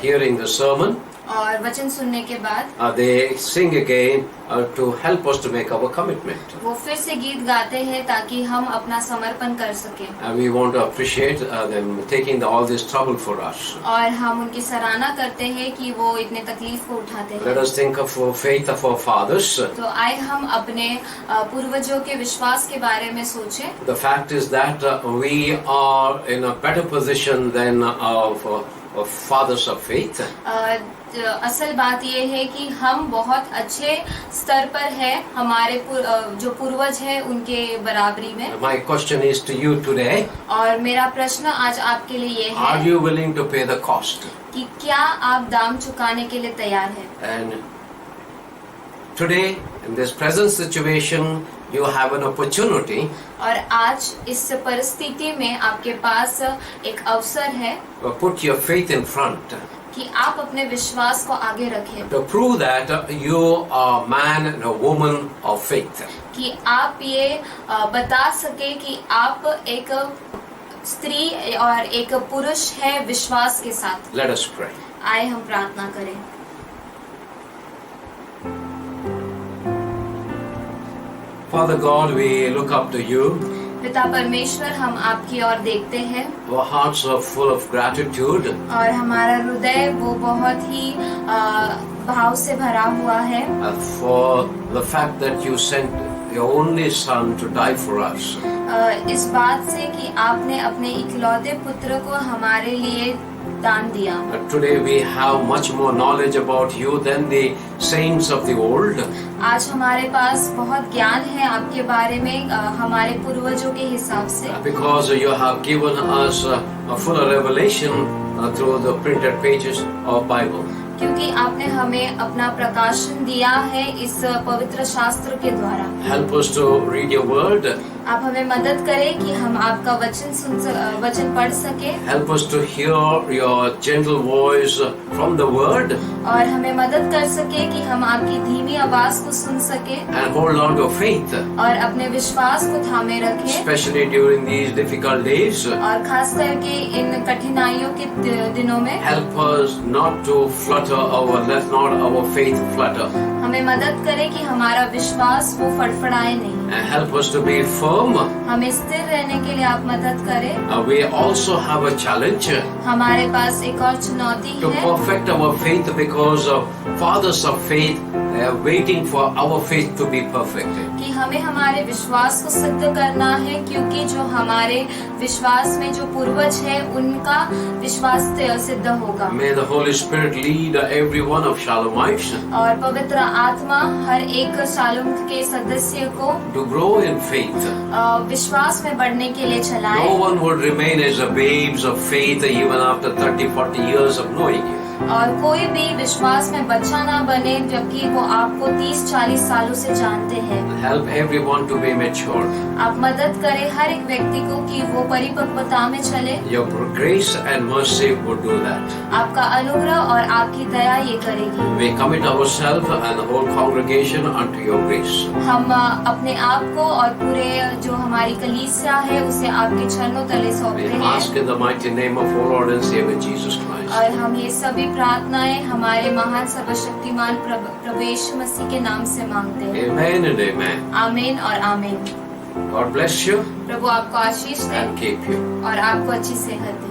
hearing the sermon, और वचन सुनने के बाद they sing again to help us to make our commitment. वो फिर से गीत गाते हैं ताकि हम अपना समर्पण कर सकें। And we want to appreciate them taking all this trouble for us. और हम उनकी सराहना करते हैं कि वो इतने तकलीफ को उठाते Let हैं। us think of the faith of our fathers. तो आए हम अपने पूर्वजों के विश्वास के बारे में सोचें। The fact is that we are in a better position than our fathers of faith. असल बात ये है कि हम बहुत अच्छे स्तर पर हैं हमारे जो पूर्वज हैं उनके बराबरी में। My question is to you today. और मेरा प्रश्न आज आपके लिए ये Are है you willing to pay the cost? कि क्या आप दाम चुकाने के लिए तैयार हैं? And today, in this present situation, you have an opportunity और आज इस परिस्थिति में आपके पास एक अवसर है to put your faith in front, कि आप अपने विश्वास को आगे रखें, to prove that you are a man and a woman of faith. कि आप ये बता सके कि आप एक स्त्री और एक पुरुष है विश्वास के साथ। Let us pray. आए हम प्रार्थना करें। Father God, we look up to you. पिता परमेश्वर, हम आपकी ओर देखते हैं Our hearts are full of gratitude और हमारा हृदय वो बहुत ही भाव से भरा हुआ है for the fact that you sent your only son to die for us. इस बात से कि आपने अपने इकलौते पुत्र को हमारे लिए दान दिया। Today we have much more knowledge about you than the saints of the old. आज हमारे पास बहुत ज्ञान है आपके बारे में हमारे पूर्वजों के हिसाब से, Because you have given us a fuller revelation through the printed pages of Bible. क्योंकि आपने हमें अपना प्रकाशन दिया है इस पवित्र शास्त्र के द्वारा। Help us to read your word. आप हमें मदद करें कि हम आपका वचन पढ़ सके Help us to hear your gentle voice from the word और हमें मदद कर सके कि हम आपकी धीमी आवाज को सुन सके and hold on to faith, और अपने विश्वास को थामे रखें, especially during these difficult days. और खास करके इन कठिनाइयों के दिनों में Help us not to let not our faith flutter. हमें मदद करे कि हमारा विश्वास वो फड़फड़ाए नहीं। And help us to be firm. हमें स्थिर रहने के लिए आप मदद करें। We also have a challenge हमारे पास एक और चुनौती to है perfect our faith because fathers of faith are waiting for our faith to be perfect. कि हमें हमारे विश्वास को सिद्ध करना है, क्योंकि जो हमारे विश्वास में जो पूर्वज है उनका विश्वास सिद्ध होगा। May the Holy Spirit lead every one of Shalomites और पवित्र आत्मा हर एक शालूम के सदस्य को to grow in faith. विश्वास में बढ़ने के लिए चलाए। No one would remain as a babes of faith even after 30-40 years of knowing you. और कोई भी विश्वास में बच्चा ना बने जबकि वो आपको 30-40 सालों से जानते हैं। Help everyone to be mature. आप मदद करें हर एक व्यक्ति को कि वो परिपक्वता में चले। Your grace and mercy would do that. आपका अनुग्रह और आपकी दया ये करेगी। We commit ourselves and the whole congregation unto your grace. हम अपने आप को और पूरे जो हमारी कलीसिया है उसे आपके चरणों तले सौंपते We हैं। ask in the mighty name of our Lord and Savior Jesus Christ. और हम ये सभी प्रार्थनाएं हमारे महान सर्वशक्तिमान प्रभु यीशु मसीह के नाम से मांगते हैं। Amen and amen. आमीन और आमीन। God bless you प्रभु आपको आशीष दे and keep you. और आपको अच्छी सेहत दे।